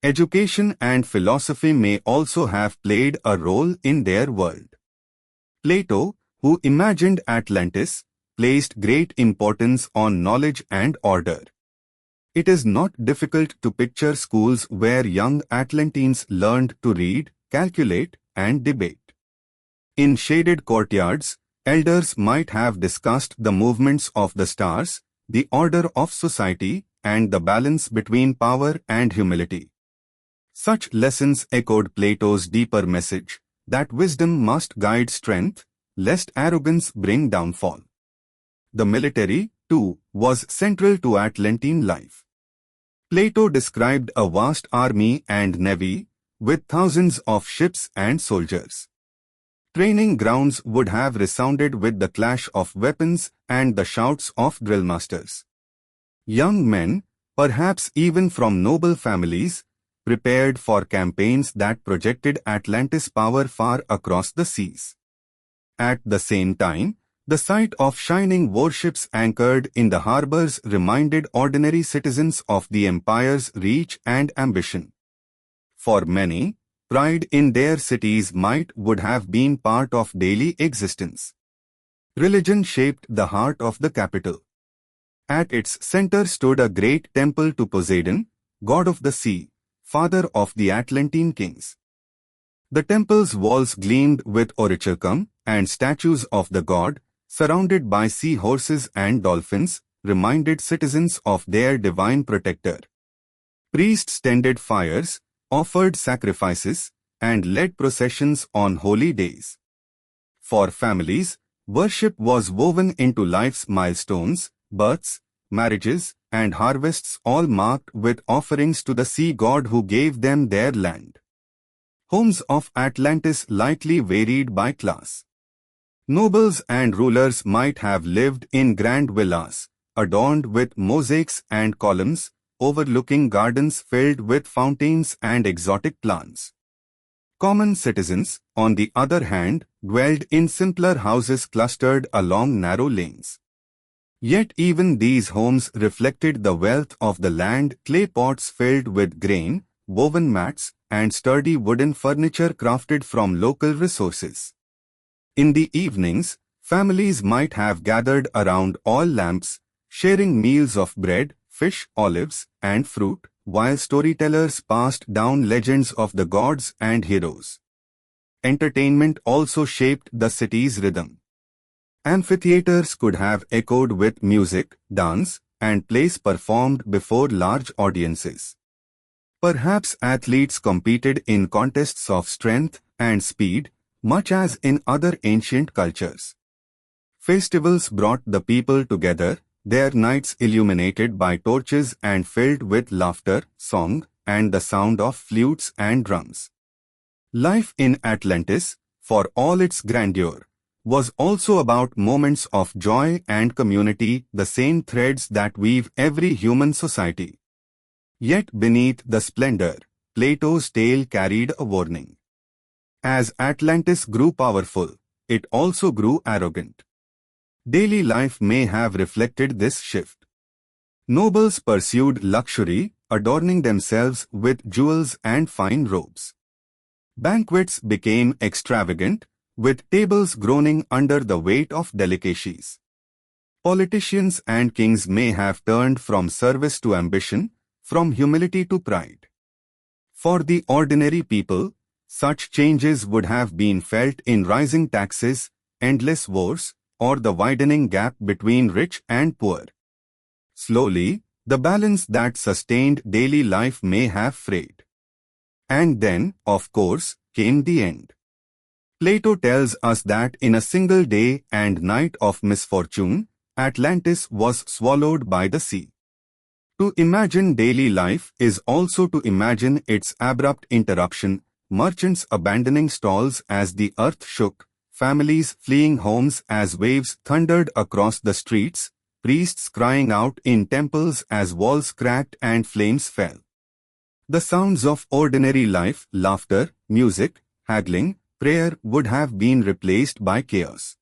Education and philosophy may also have played a role in their world. Plato, who imagined Atlantis, placed great importance on knowledge and order. It is not difficult to picture schools where young Atlanteans learned to read, calculate, and debate. In shaded courtyards, elders might have discussed the movements of the stars, the order of society, and the balance between power and humility. Such lessons echoed Plato's deeper message that wisdom must guide strength, lest arrogance bring downfall. The military, too, was central to Atlantean life. Plato described a vast army and navy, with thousands of ships and soldiers. Training grounds would have resounded with the clash of weapons and the shouts of drillmasters. Young men, perhaps even from noble families, prepared for campaigns that projected Atlantis' power far across the seas. At the same time, the sight of shining warships anchored in the harbors reminded ordinary citizens of the empire's reach and ambition. For many, pride in their cities would have been part of daily existence. Religion shaped the heart of the capital. At its center stood a great temple to Poseidon, god of the sea, father of the Atlantean kings. The temple's walls gleamed with orichalcum, and statues of the god, surrounded by sea horses and dolphins, reminded citizens of their divine protector. Priests tended fires, offered sacrifices, and led processions on holy days. For families, worship was woven into life's milestones, births, marriages, and harvests, all marked with offerings to the sea god who gave them their land. Homes of Atlantis likely varied by class. Nobles and rulers might have lived in grand villas, adorned with mosaics and columns, overlooking gardens filled with fountains and exotic plants. Common citizens, on the other hand, dwelled in simpler houses clustered along narrow lanes. Yet even these homes reflected the wealth of the land: clay pots filled with grain, woven mats, and sturdy wooden furniture crafted from local resources. In the evenings, families might have gathered around oil lamps, sharing meals of bread, fish, olives, and fruit, while storytellers passed down legends of the gods and heroes. Entertainment also shaped the city's rhythm. Amphitheaters could have echoed with music, dance, and plays performed before large audiences. Perhaps athletes competed in contests of strength and speed, much as in other ancient cultures. Festivals brought the people together, their nights illuminated by torches and filled with laughter, song, and the sound of flutes and drums. Life in Atlantis, for all its grandeur, was also about moments of joy and community, the same threads that weave every human society. Yet beneath the splendor, Plato's tale carried a warning. As Atlantis grew powerful, it also grew arrogant. Daily life may have reflected this shift. Nobles pursued luxury, adorning themselves with jewels and fine robes. Banquets became extravagant, with tables groaning under the weight of delicacies. Politicians and kings may have turned from service to ambition, from humility to pride. For the ordinary people, such changes would have been felt in rising taxes, endless wars, or the widening gap between rich and poor. Slowly, the balance that sustained daily life may have frayed. And then, of course, came the end. Plato tells us that in a single day and night of misfortune, Atlantis was swallowed by the sea. To imagine daily life is also to imagine its abrupt interruption, merchants abandoning stalls as the earth shook, families fleeing homes as waves thundered across the streets, priests crying out in temples as walls cracked and flames fell. The sounds of ordinary life, laughter, music, haggling, prayer would have been replaced by chaos.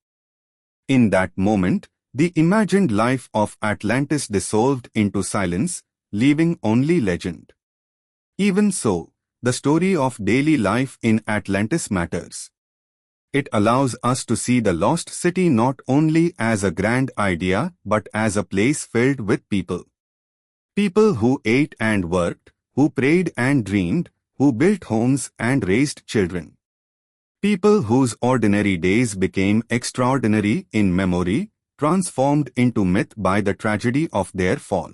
In that moment, the imagined life of Atlantis dissolved into silence, leaving only legend. Even so, the story of daily life in Atlantis matters. It allows us to see the lost city not only as a grand idea but as a place filled with people. People who ate and worked, who prayed and dreamed, who built homes and raised children. People whose ordinary days became extraordinary in memory, transformed into myth by the tragedy of their fall.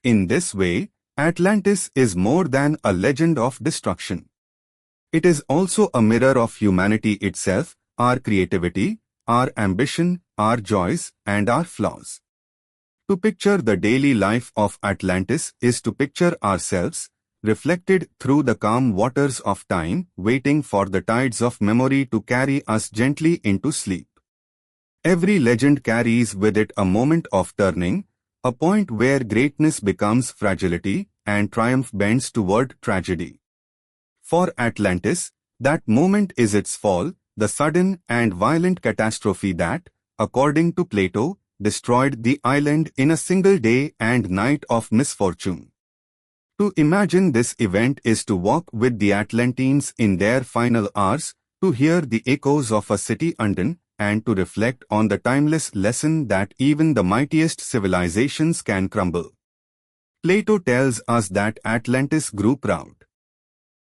In this way, Atlantis is more than a legend of destruction. It is also a mirror of humanity itself, our creativity, our ambition, our joys, and our flaws. To picture the daily life of Atlantis is to picture ourselves, reflected through the calm waters of time, waiting for the tides of memory to carry us gently into sleep. Every legend carries with it a moment of turning, a point where greatness becomes fragility and triumph bends toward tragedy. For Atlantis, that moment is its fall, the sudden and violent catastrophe that, according to Plato, destroyed the island in a single day and night of misfortune. To imagine this event is to walk with the Atlanteans in their final hours, to hear the echoes of a city undone, and to reflect on the timeless lesson that even the mightiest civilizations can crumble. Plato tells us that Atlantis grew proud.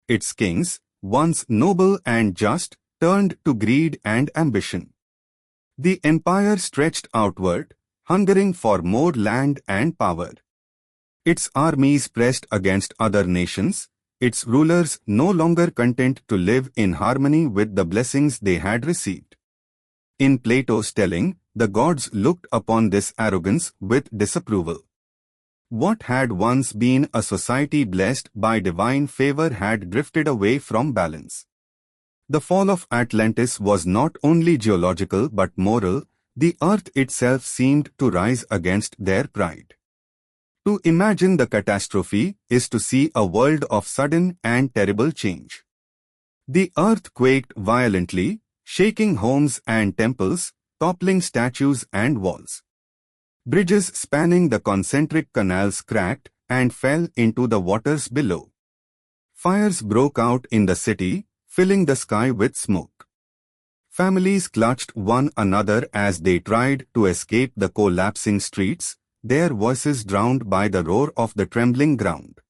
Its kings, once noble and just, turned to greed and ambition. The empire stretched outward, hungering for more land and power. Its armies pressed against other nations, its rulers no longer content to live in harmony with the blessings they had received. In Plato's telling, the gods looked upon this arrogance with disapproval. What had once been a society blessed by divine favor had drifted away from balance. The fall of Atlantis was not only geological but moral, the earth itself seemed to rise against their pride. To imagine the catastrophe is to see a world of sudden and terrible change. The earth quaked violently, shaking homes and temples, toppling statues and walls. Bridges spanning the concentric canals cracked and fell into the waters below. Fires broke out in the city, filling the sky with smoke. Families clutched one another as they tried to escape the collapsing streets, their voices drowned by the roar of the trembling ground.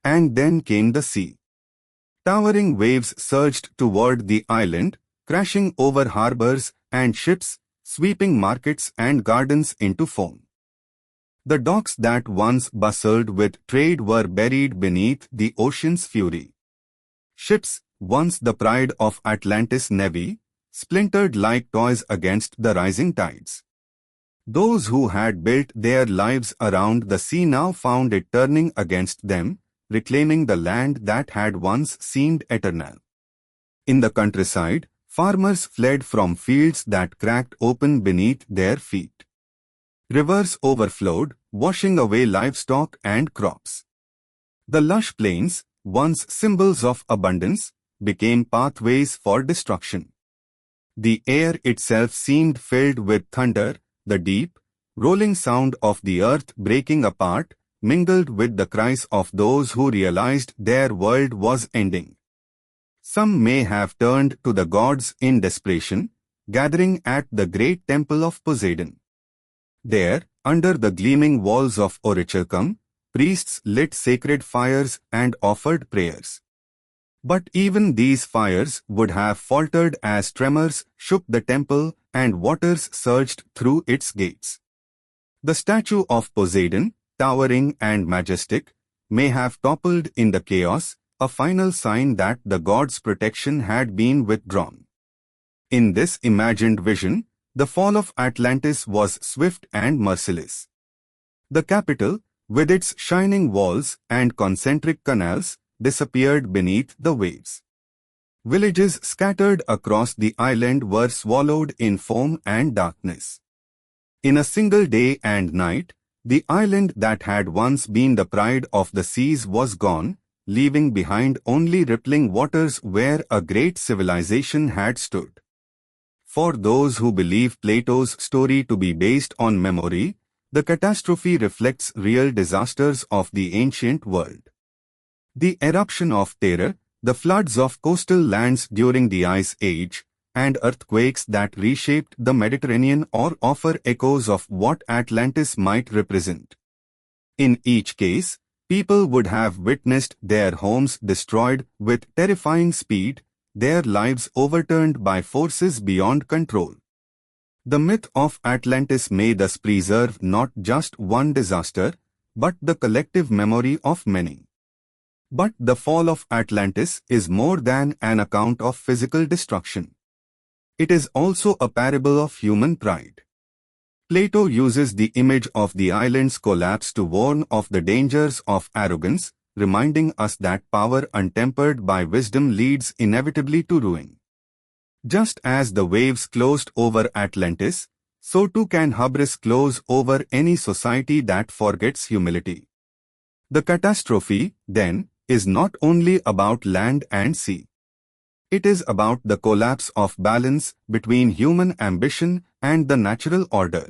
And then came the sea. Towering waves surged toward the island, crashing over harbors and ships, sweeping markets and gardens into foam. The docks that once bustled with trade were buried beneath the ocean's fury. Ships, once the pride of Atlantis' navy, splintered like toys against the rising tides. Those who had built their lives around the sea now found it turning against them, reclaiming the land that had once seemed eternal. In the countryside, Farmers fled from fields that cracked open beneath their feet. Rivers overflowed, washing away livestock and crops. The lush plains, once symbols of abundance, became pathways for destruction. The air itself seemed filled with thunder, the deep, rolling sound of the earth breaking apart, mingled with the cries of those who realized their world was ending. Some may have turned to the gods in desperation, gathering at the great temple of Poseidon. There, under the gleaming walls of Orichalcum, priests lit sacred fires and offered prayers. But even these fires would have faltered as tremors shook the temple and waters surged through its gates. The statue of Poseidon, towering and majestic, may have toppled in the chaos, a final sign that the god's protection had been withdrawn. In this imagined vision, the fall of Atlantis was swift and merciless. The capital, with its shining walls and concentric canals, disappeared beneath the waves. Villages scattered across the island were swallowed in foam and darkness. In a single day and night, the island that had once been the pride of the seas was gone, leaving behind only rippling waters where a great civilization had stood. For those who believe Plato's story to be based on memory, the catastrophe reflects real disasters of the ancient world. The eruption of terror, the floods of coastal lands during the Ice Age, and earthquakes that reshaped the Mediterranean all offer echoes of what Atlantis might represent. In each case, people would have witnessed their homes destroyed with terrifying speed, their lives overturned by forces beyond control. The myth of Atlantis may thus preserve not just one disaster, but the collective memory of many. But the fall of Atlantis is more than an account of physical destruction. It is also a parable of human pride. Plato uses the image of the island's collapse to warn of the dangers of arrogance, reminding us that power untempered by wisdom leads inevitably to ruin. Just as the waves closed over Atlantis, so too can hubris close over any society that forgets humility. The catastrophe, then, is not only about land and sea. It is about the collapse of balance between human ambition and the natural order.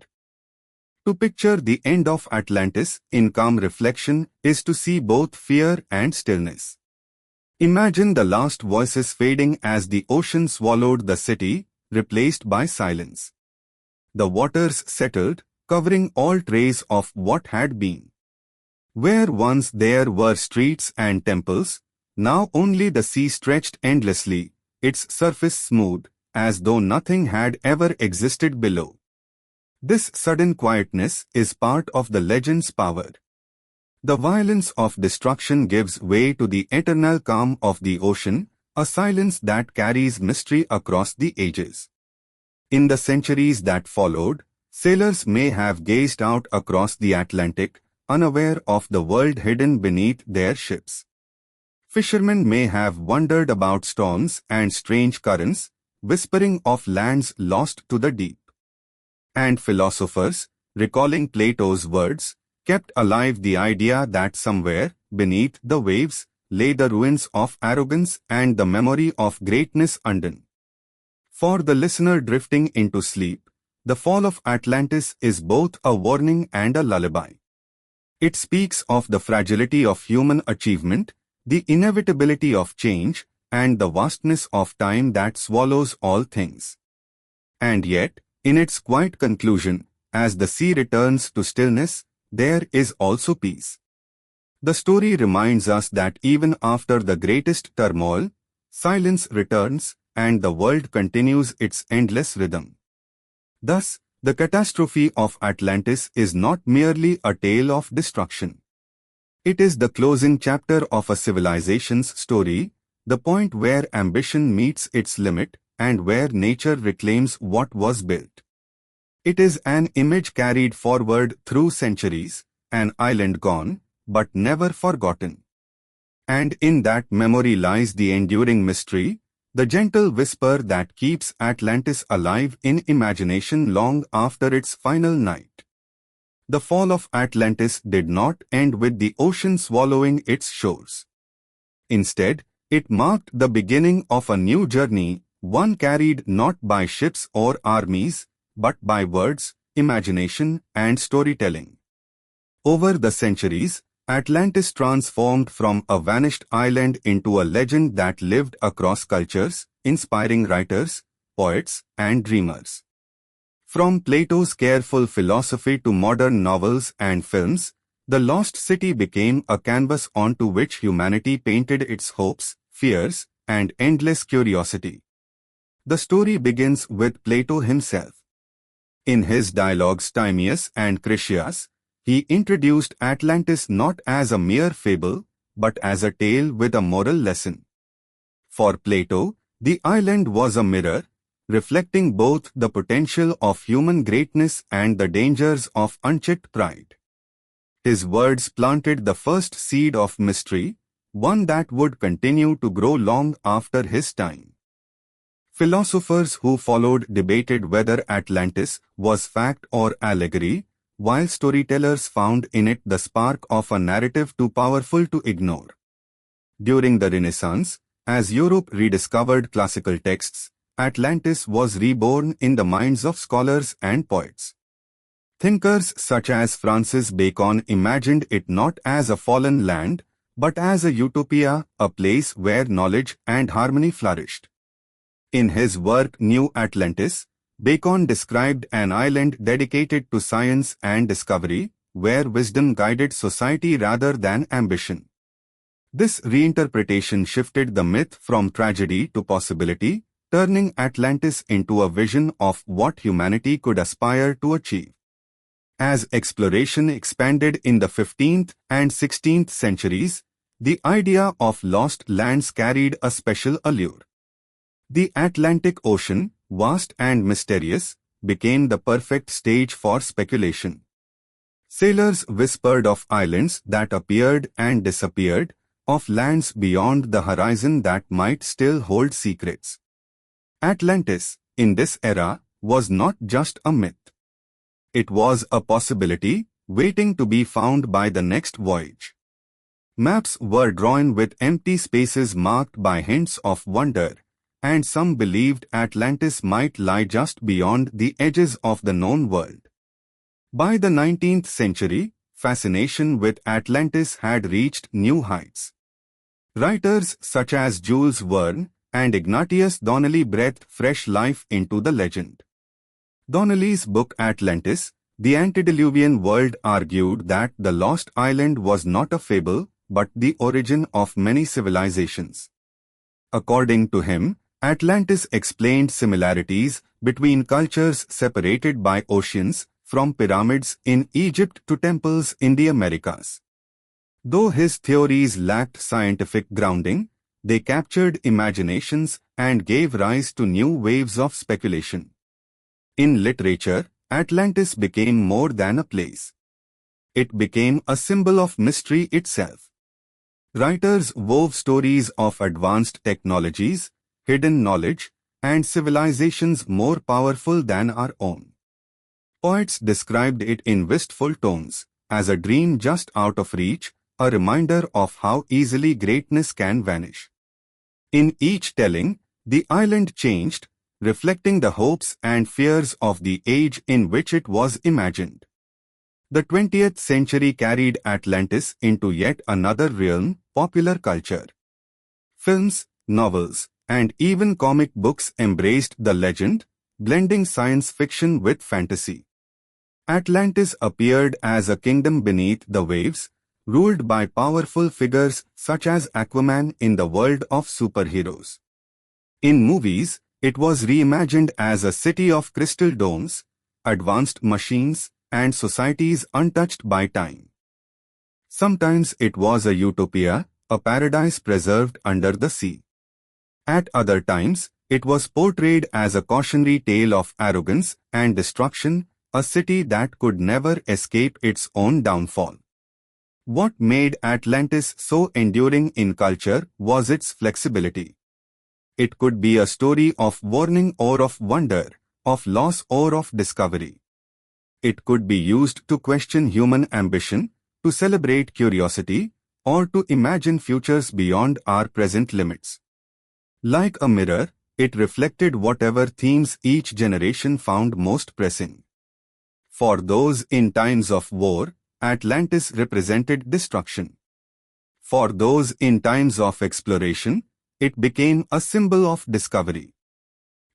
To picture the end of Atlantis in calm reflection is to see both fear and stillness. Imagine the last voices fading as the ocean swallowed the city, replaced by silence. The waters settled, covering all trace of what had been. Where once there were streets and temples, now only the sea stretched endlessly, its surface smooth, as though nothing had ever existed below. This sudden quietness is part of the legend's power. The violence of destruction gives way to the eternal calm of the ocean, a silence that carries mystery across the ages. In the centuries that followed, sailors may have gazed out across the Atlantic, unaware of the world hidden beneath their ships. Fishermen may have wondered about storms and strange currents, whispering of lands lost to the deep. And philosophers, recalling Plato's words, kept alive the idea that somewhere, beneath the waves, lay the ruins of arrogance and the memory of greatness undone. For the listener drifting into sleep, the fall of Atlantis is both a warning and a lullaby. It speaks of the fragility of human achievement, the inevitability of change, and the vastness of time that swallows all things. And yet, in its quiet conclusion, as the sea returns to stillness, there is also peace. The story reminds us that even after the greatest turmoil, silence returns and the world continues its endless rhythm. Thus, the catastrophe of Atlantis is not merely a tale of destruction. It is the closing chapter of a civilization's story, the point where ambition meets its limit and where nature reclaims what was built. It is an image carried forward through centuries, an island gone, but never forgotten. And in that memory lies the enduring mystery, the gentle whisper that keeps Atlantis alive in imagination long after its final night. The fall of Atlantis did not end with the ocean swallowing its shores. Instead, it marked the beginning of a new journey, one carried not by ships or armies, but by words, imagination, and storytelling. Over the centuries, Atlantis transformed from a vanished island into a legend that lived across cultures, inspiring writers, poets, and dreamers. From Plato's careful philosophy to modern novels and films, the lost city became a canvas onto which humanity painted its hopes, fears, and endless curiosity. The story begins with Plato himself. In his dialogues Timaeus and Critias, he introduced Atlantis not as a mere fable, but as a tale with a moral lesson. For Plato, the island was a mirror, reflecting both the potential of human greatness and the dangers of unchecked pride. His words planted the first seed of mystery, one that would continue to grow long after his time. Philosophers who followed debated whether Atlantis was fact or allegory, while storytellers found in it the spark of a narrative too powerful to ignore. During the Renaissance, as Europe rediscovered classical texts, Atlantis was reborn in the minds of scholars and poets. Thinkers such as Francis Bacon imagined it not as a fallen land, but as a utopia, a place where knowledge and harmony flourished. In his work New Atlantis, Bacon described an island dedicated to science and discovery, where wisdom guided society rather than ambition. This reinterpretation shifted the myth from tragedy to possibility, turning Atlantis into a vision of what humanity could aspire to achieve. As exploration expanded in the 15th and 16th centuries, the idea of lost lands carried a special allure. The Atlantic Ocean, vast and mysterious, became the perfect stage for speculation. Sailors whispered of islands that appeared and disappeared, of lands beyond the horizon that might still hold secrets. Atlantis, in this era, was not just a myth. It was a possibility, waiting to be found by the next voyage. Maps were drawn with empty spaces marked by hints of wonder, and some believed Atlantis might lie just beyond the edges of the known world. By the 19th century, fascination with Atlantis had reached new heights. Writers such as Jules Verne and Ignatius Donnelly breathed fresh life into the legend. Donnelly's book Atlantis, The Antediluvian World argued that the lost island was not a fable, but the origin of many civilizations. According to him, Atlantis explained similarities between cultures separated by oceans, from pyramids in Egypt to temples in the Americas. Though his theories lacked scientific grounding, they captured imaginations and gave rise to new waves of speculation. In literature, Atlantis became more than a place. It became a symbol of mystery itself. Writers wove stories of advanced technologies, hidden knowledge, and civilizations more powerful than our own. Poets described it in wistful tones, as a dream just out of reach, a reminder of how easily greatness can vanish. In each telling, the island changed, reflecting the hopes and fears of the age in which it was imagined. The 20th century carried Atlantis into yet another realm, popular culture. Films, novels, and even comic books embraced the legend, blending science fiction with fantasy. Atlantis appeared as a kingdom beneath the waves, ruled by powerful figures such as Aquaman in the world of superheroes. In movies, it was reimagined as a city of crystal domes, advanced machines, and societies untouched by time. Sometimes it was a utopia, a paradise preserved under the sea. At other times, it was portrayed as a cautionary tale of arrogance and destruction, a city that could never escape its own downfall. What made Atlantis so enduring in culture was its flexibility. It could be a story of warning or of wonder, of loss or of discovery. It could be used to question human ambition, to celebrate curiosity, or to imagine futures beyond our present limits. Like a mirror, it reflected whatever themes each generation found most pressing. For those in times of war, Atlantis represented destruction. For those in times of exploration, it became a symbol of discovery.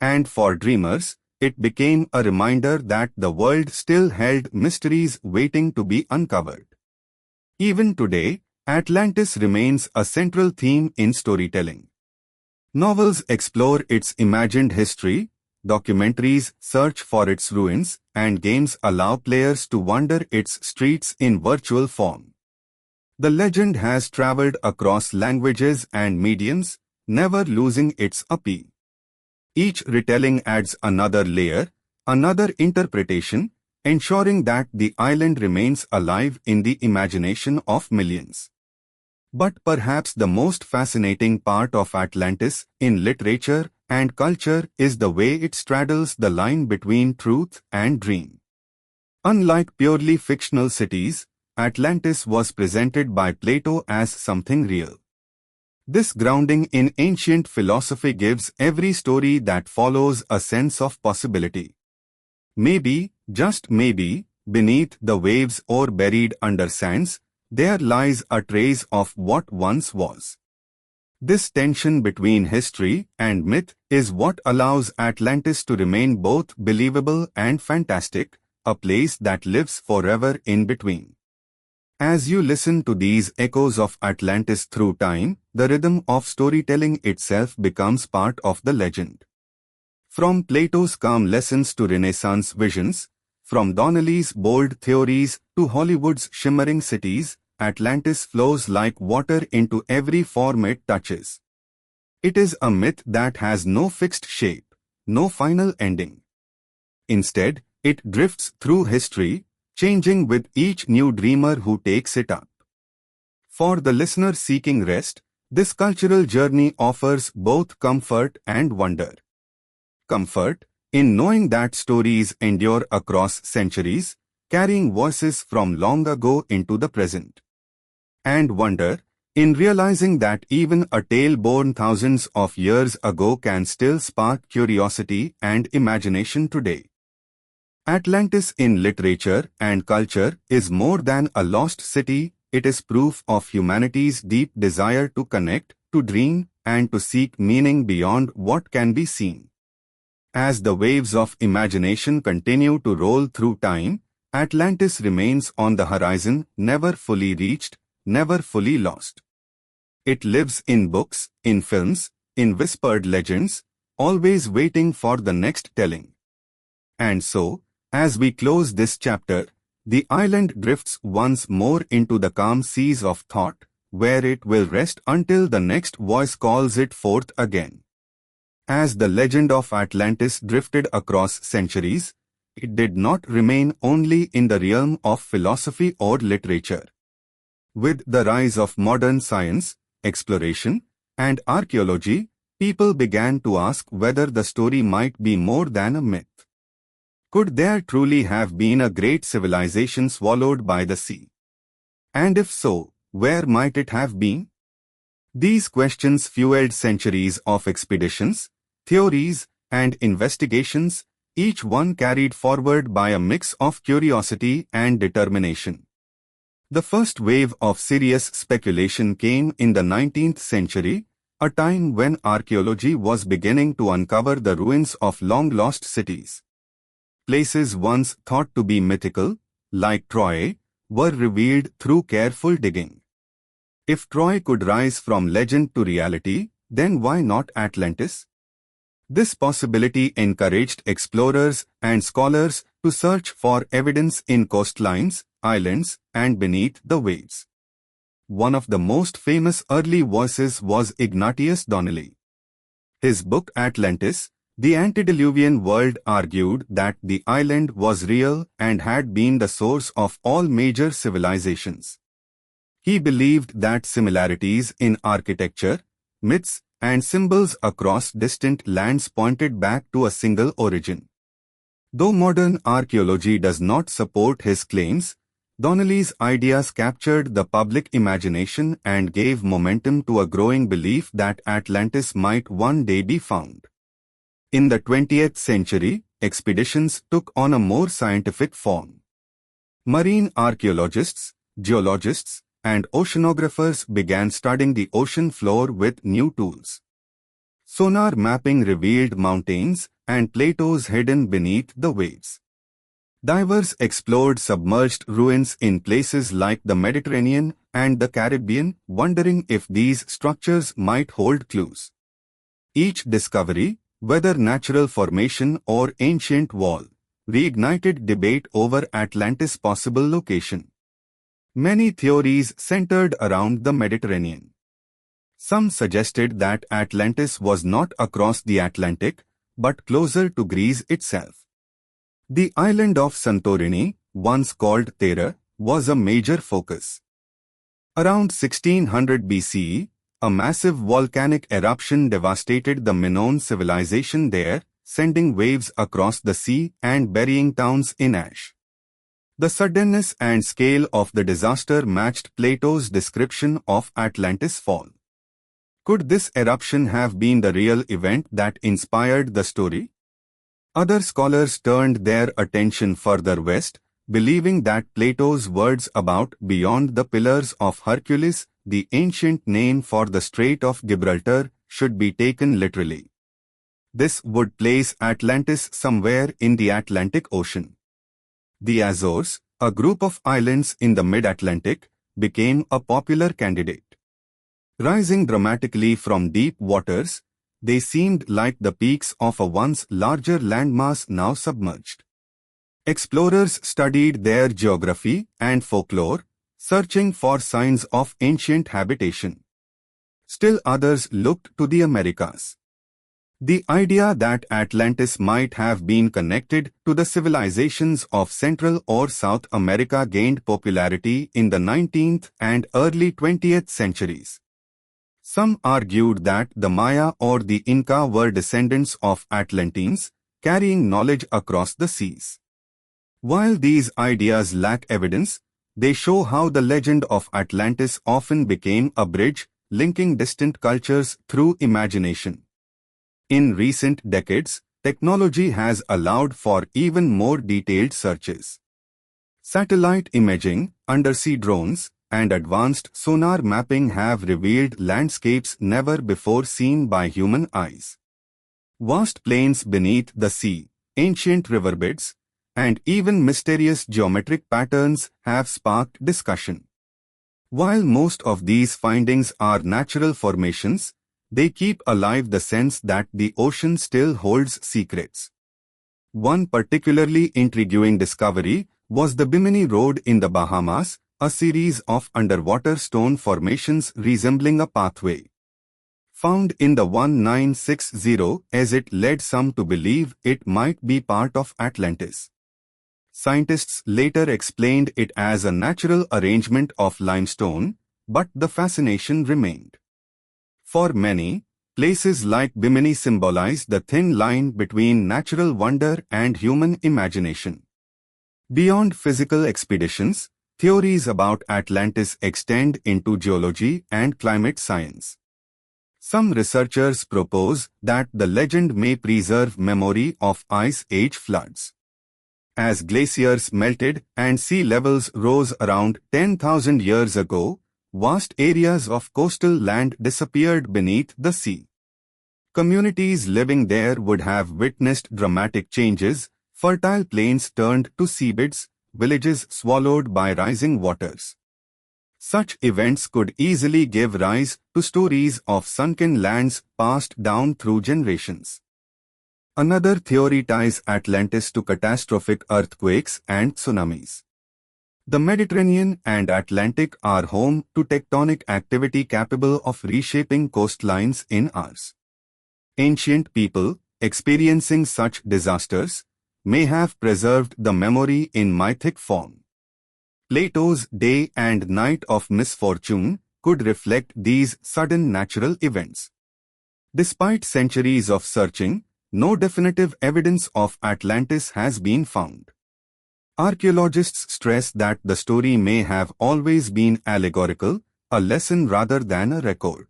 And for dreamers, it became a reminder that the world still held mysteries waiting to be uncovered. Even today, Atlantis remains a central theme in storytelling. Novels explore its imagined history, documentaries search for its ruins, and games allow players to wander its streets in virtual form. The legend has traveled across languages and mediums, never losing its appeal. Each retelling adds another layer, another interpretation, ensuring that the island remains alive in the imagination of millions. But perhaps the most fascinating part of Atlantis in literature and culture is the way it straddles the line between truth and dream. Unlike purely fictional cities, Atlantis was presented by Plato as something real. This grounding in ancient philosophy gives every story that follows a sense of possibility. Maybe, just maybe, beneath the waves or buried under sands, there lies a trace of what once was. This tension between history and myth is what allows Atlantis to remain both believable and fantastic, a place that lives forever in between. As you listen to these echoes of Atlantis through time, the rhythm of storytelling itself becomes part of the legend. From Plato's calm lessons to Renaissance visions, from Donnelly's bold theories to Hollywood's shimmering cities, Atlantis flows like water into every form it touches. It is a myth that has no fixed shape, no final ending. Instead, it drifts through history, changing with each new dreamer who takes it up. For the listener seeking rest, this cultural journey offers both comfort and wonder. Comfort, in knowing that stories endure across centuries, carrying voices from long ago into the present. And wonder, in realizing that even a tale born thousands of years ago can still spark curiosity and imagination today. Atlantis in literature and culture is more than a lost city, it is proof of humanity's deep desire to connect, to dream, and to seek meaning beyond what can be seen. As the waves of imagination continue to roll through time, Atlantis remains on the horizon, never fully reached, never fully lost. It lives in books, in films, in whispered legends, always waiting for the next telling. And so, as we close this chapter, the island drifts once more into the calm seas of thought, where it will rest until the next voice calls it forth again. As the legend of Atlantis drifted across centuries, it did not remain only in the realm of philosophy or literature. With the rise of modern science, exploration, and archaeology, people began to ask whether the story might be more than a myth. Could there truly have been a great civilization swallowed by the sea? And if so, where might it have been? These questions fueled centuries of expeditions, theories, and investigations, each one carried forward by a mix of curiosity and determination. The first wave of serious speculation came in the 19th century, a time when archaeology was beginning to uncover the ruins of long-lost cities. Places once thought to be mythical, like Troy, were revealed through careful digging. If Troy could rise from legend to reality, then why not Atlantis? This possibility encouraged explorers and scholars to search for evidence in coastlines, islands, and beneath the waves. One of the most famous early voices was Ignatius Donnelly. His book Atlantis, The Antediluvian World, argued that the island was real and had been the source of all major civilizations. He believed that similarities in architecture, myths, and symbols across distant lands pointed back to a single origin. Though modern archaeology does not support his claims, Donnelly's ideas captured the public imagination and gave momentum to a growing belief that Atlantis might one day be found. In the 20th century, expeditions took on a more scientific form. Marine archaeologists, geologists, and oceanographers began studying the ocean floor with new tools. Sonar mapping revealed mountains and plateaus hidden beneath the waves. Divers explored submerged ruins in places like the Mediterranean and the Caribbean, wondering if these structures might hold clues. Each discovery, whether natural formation or ancient wall, reignited debate over Atlantis' possible location. Many theories centered around the Mediterranean. Some suggested that Atlantis was not across the Atlantic, but closer to Greece itself. The island of Santorini, once called Thera, was a major focus. Around 1600 BCE, a massive volcanic eruption devastated the Minoan civilization there, sending waves across the sea and burying towns in ash. The suddenness and scale of the disaster matched Plato's description of Atlantis' fall. Could this eruption have been the real event that inspired the story? Other scholars turned their attention further west, believing that Plato's words about beyond the Pillars of Hercules, the ancient name for the Strait of Gibraltar, should be taken literally. This would place Atlantis somewhere in the Atlantic Ocean. The Azores, a group of islands in the mid-Atlantic, became a popular candidate. Rising dramatically from deep waters, they seemed like the peaks of a once larger landmass now submerged. Explorers studied their geography and folklore, searching for signs of ancient habitation. Still others looked to the Americas. The idea that Atlantis might have been connected to the civilizations of Central or South America gained popularity in the 19th and early 20th centuries. Some argued that the Maya or the Inca were descendants of Atlanteans, carrying knowledge across the seas. While these ideas lack evidence, they show how the legend of Atlantis often became a bridge linking distant cultures through imagination. In recent decades, technology has allowed for even more detailed searches. Satellite imaging, undersea drones, and advanced sonar mapping have revealed landscapes never before seen by human eyes. Vast plains beneath the sea, ancient riverbeds, and even mysterious geometric patterns have sparked discussion. While most of these findings are natural formations, they keep alive the sense that the ocean still holds secrets. One particularly intriguing discovery was the Bimini Road in the Bahamas, a series of underwater stone formations resembling a pathway. Found in the 1960s as it led some to believe it might be part of Atlantis. Scientists later explained it as a natural arrangement of limestone, but the fascination remained. For many, places like Bimini symbolize the thin line between natural wonder and human imagination. Beyond physical expeditions, theories about Atlantis extend into geology and climate science. Some researchers propose that the legend may preserve memory of Ice Age floods. As glaciers melted and sea levels rose around 10,000 years ago, vast areas of coastal land disappeared beneath the sea. Communities living there would have witnessed dramatic changes, fertile plains turned to seabeds, villages swallowed by rising waters. Such events could easily give rise to stories of sunken lands passed down through generations. Another theory ties Atlantis to catastrophic earthquakes and tsunamis. The Mediterranean and Atlantic are home to tectonic activity capable of reshaping coastlines in hours. Ancient people, experiencing such disasters, may have preserved the memory in mythic form. Plato's Day and Night of Misfortune could reflect these sudden natural events. Despite centuries of searching, no definitive evidence of Atlantis has been found. Archaeologists stress that the story may have always been allegorical, a lesson rather than a record.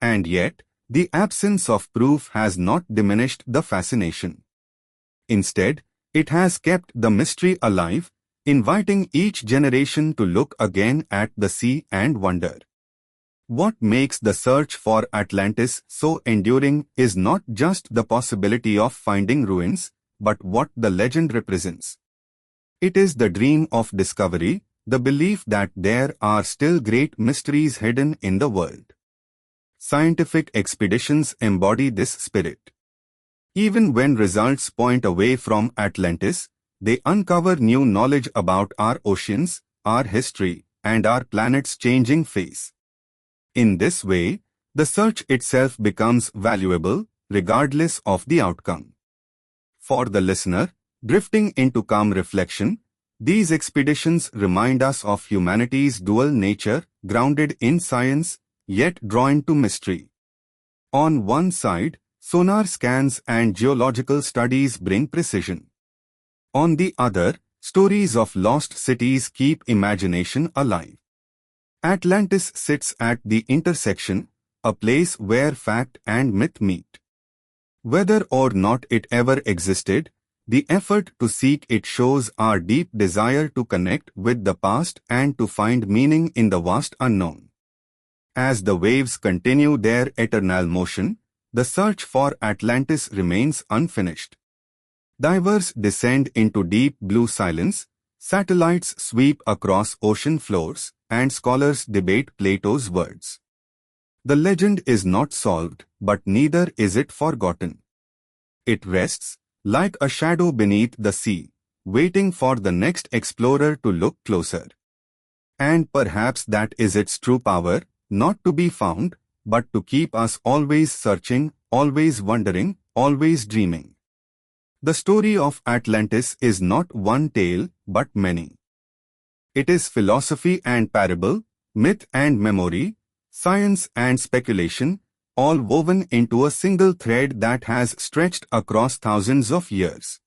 And yet, the absence of proof has not diminished the fascination. Instead, it has kept the mystery alive, inviting each generation to look again at the sea and wonder. What makes the search for Atlantis so enduring is not just the possibility of finding ruins, but what the legend represents. It is the dream of discovery, the belief that there are still great mysteries hidden in the world. Scientific expeditions embody this spirit. Even when results point away from Atlantis, they uncover new knowledge about our oceans, our history, and our planet's changing face. In this way, the search itself becomes valuable, regardless of the outcome. For the listener, drifting into calm reflection, these expeditions remind us of humanity's dual nature, grounded in science, yet drawn to mystery. On one side, sonar scans and geological studies bring precision. On the other, stories of lost cities keep imagination alive. Atlantis sits at the intersection, a place where fact and myth meet. Whether or not it ever existed, the effort to seek it shows our deep desire to connect with the past and to find meaning in the vast unknown. As the waves continue their eternal motion, the search for Atlantis remains unfinished. Divers descend into deep blue silence, satellites sweep across ocean floors, and scholars debate Plato's words. The legend is not solved, but neither is it forgotten. It rests, like a shadow beneath the sea, waiting for the next explorer to look closer. And perhaps that is its true power, not to be found, but to keep us always searching, always wondering, always dreaming. The story of Atlantis is not one tale, but many. It is philosophy and parable, myth and memory, science and speculation, all woven into a single thread that has stretched across thousands of years.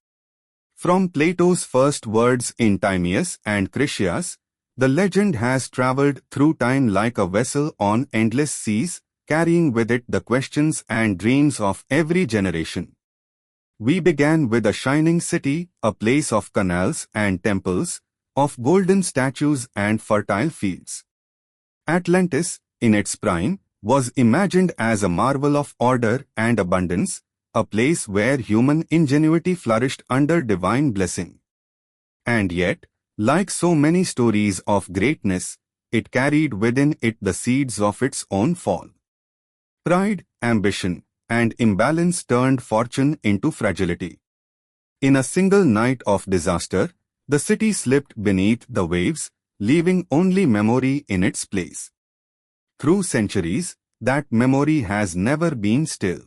From Plato's first words in Timaeus and Critias, the legend has traveled through time like a vessel on endless seas, carrying with it the questions and dreams of every generation. We began with a shining city, a place of canals and temples, of golden statues and fertile fields. Atlantis, in its prime, was imagined as a marvel of order and abundance, a place where human ingenuity flourished under divine blessing. And yet, like so many stories of greatness, it carried within it the seeds of its own fall. Pride, ambition, and imbalance turned fortune into fragility. In a single night of disaster, the city slipped beneath the waves, leaving only memory in its place. Through centuries, that memory has never been still.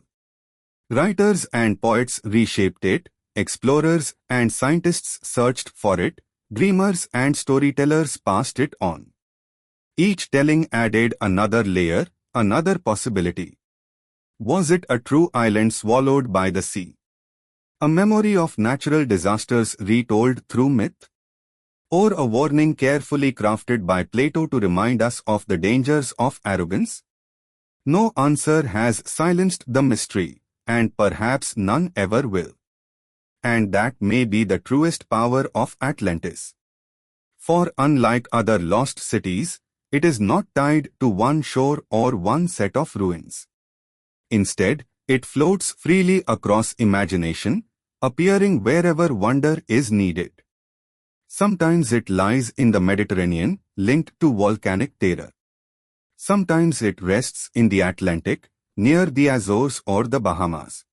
Writers and poets reshaped it, explorers and scientists searched for it, dreamers and storytellers passed it on. Each telling added another layer, another possibility. Was it a true island swallowed by the sea? A memory of natural disasters retold through myth? Or a warning carefully crafted by Plato to remind us of the dangers of arrogance? No answer has silenced the mystery, and perhaps none ever will. And that may be the truest power of Atlantis. For unlike other lost cities, it is not tied to one shore or one set of ruins. Instead, it floats freely across imagination, appearing wherever wonder is needed. Sometimes it lies in the Mediterranean, linked to volcanic terror. Sometimes it rests in the Atlantic, near the Azores or the Bahamas.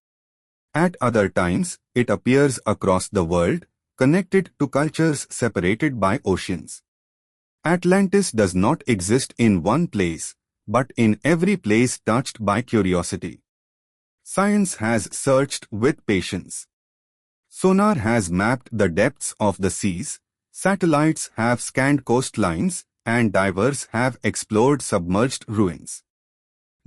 At other times, it appears across the world, connected to cultures separated by oceans. Atlantis does not exist in one place, but in every place touched by curiosity. Science has searched with patience. Sonar has mapped the depths of the seas, satellites have scanned coastlines, and divers have explored submerged ruins.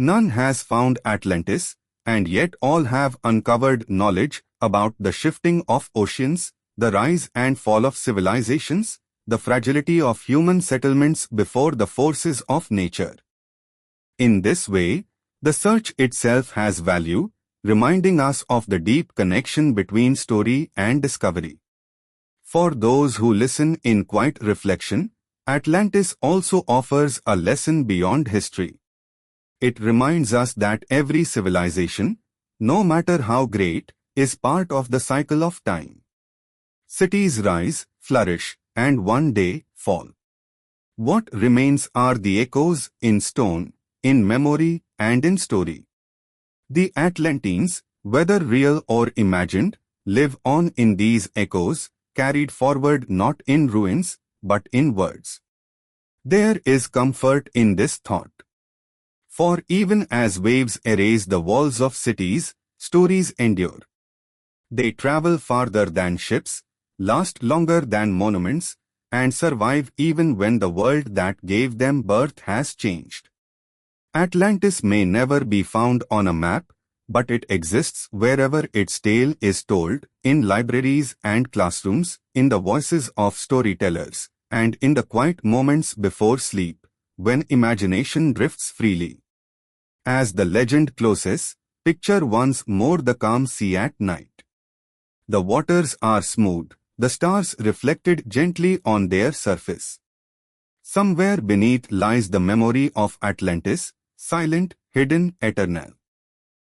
None has found Atlantis, and yet all have uncovered knowledge about the shifting of oceans, the rise and fall of civilizations, the fragility of human settlements before the forces of nature. In this way, the search itself has value, reminding us of the deep connection between story and discovery. For those who listen in quiet reflection, Atlantis also offers a lesson beyond history. It reminds us that every civilization, no matter how great, is part of the cycle of time. Cities rise, flourish, and one day fall. What remains are the echoes in stone, in memory, and in story. The Atlanteans, whether real or imagined, live on in these echoes, carried forward not in ruins, but in words. There is comfort in this thought. For even as waves erase the walls of cities, stories endure. They travel farther than ships, last longer than monuments, and survive even when the world that gave them birth has changed. Atlantis may never be found on a map, but it exists wherever its tale is told, in libraries and classrooms, in the voices of storytellers, and in the quiet moments before sleep, when imagination drifts freely. As the legend closes, picture once more the calm sea at night. The waters are smooth, the stars reflected gently on their surface. Somewhere beneath lies the memory of Atlantis, silent, hidden, eternal.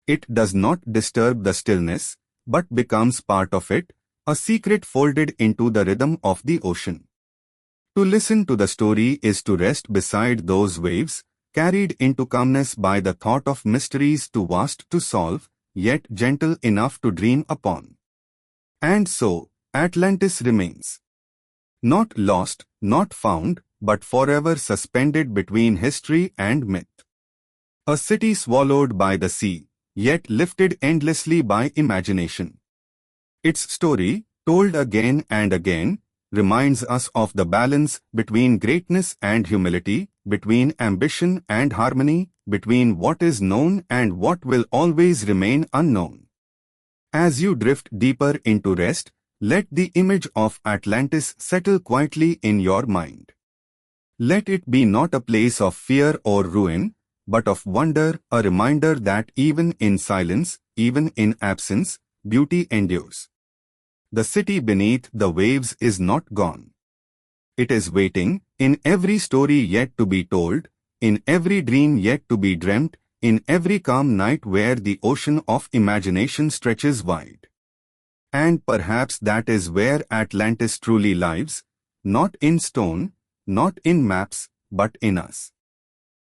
It does not disturb the stillness, but becomes part of it, a secret folded into the rhythm of the ocean. To listen to the story is to rest beside those waves, carried into calmness by the thought of mysteries too vast to solve, yet gentle enough to dream upon. And so, Atlantis remains. Not lost, not found, but forever suspended between history and myth. A city swallowed by the sea, yet lifted endlessly by imagination. Its story, told again and again, reminds us of the balance between greatness and humility, between ambition and harmony, between what is known and what will always remain unknown. As you drift deeper into rest, let the image of Atlantis settle quietly in your mind. Let it be not a place of fear or ruin, but of wonder, a reminder that even in silence, even in absence, beauty endures. The city beneath the waves is not gone. It is waiting, in every story yet to be told, in every dream yet to be dreamt, in every calm night where the ocean of imagination stretches wide. And perhaps that is where Atlantis truly lives, not in stone, not in maps, but in us.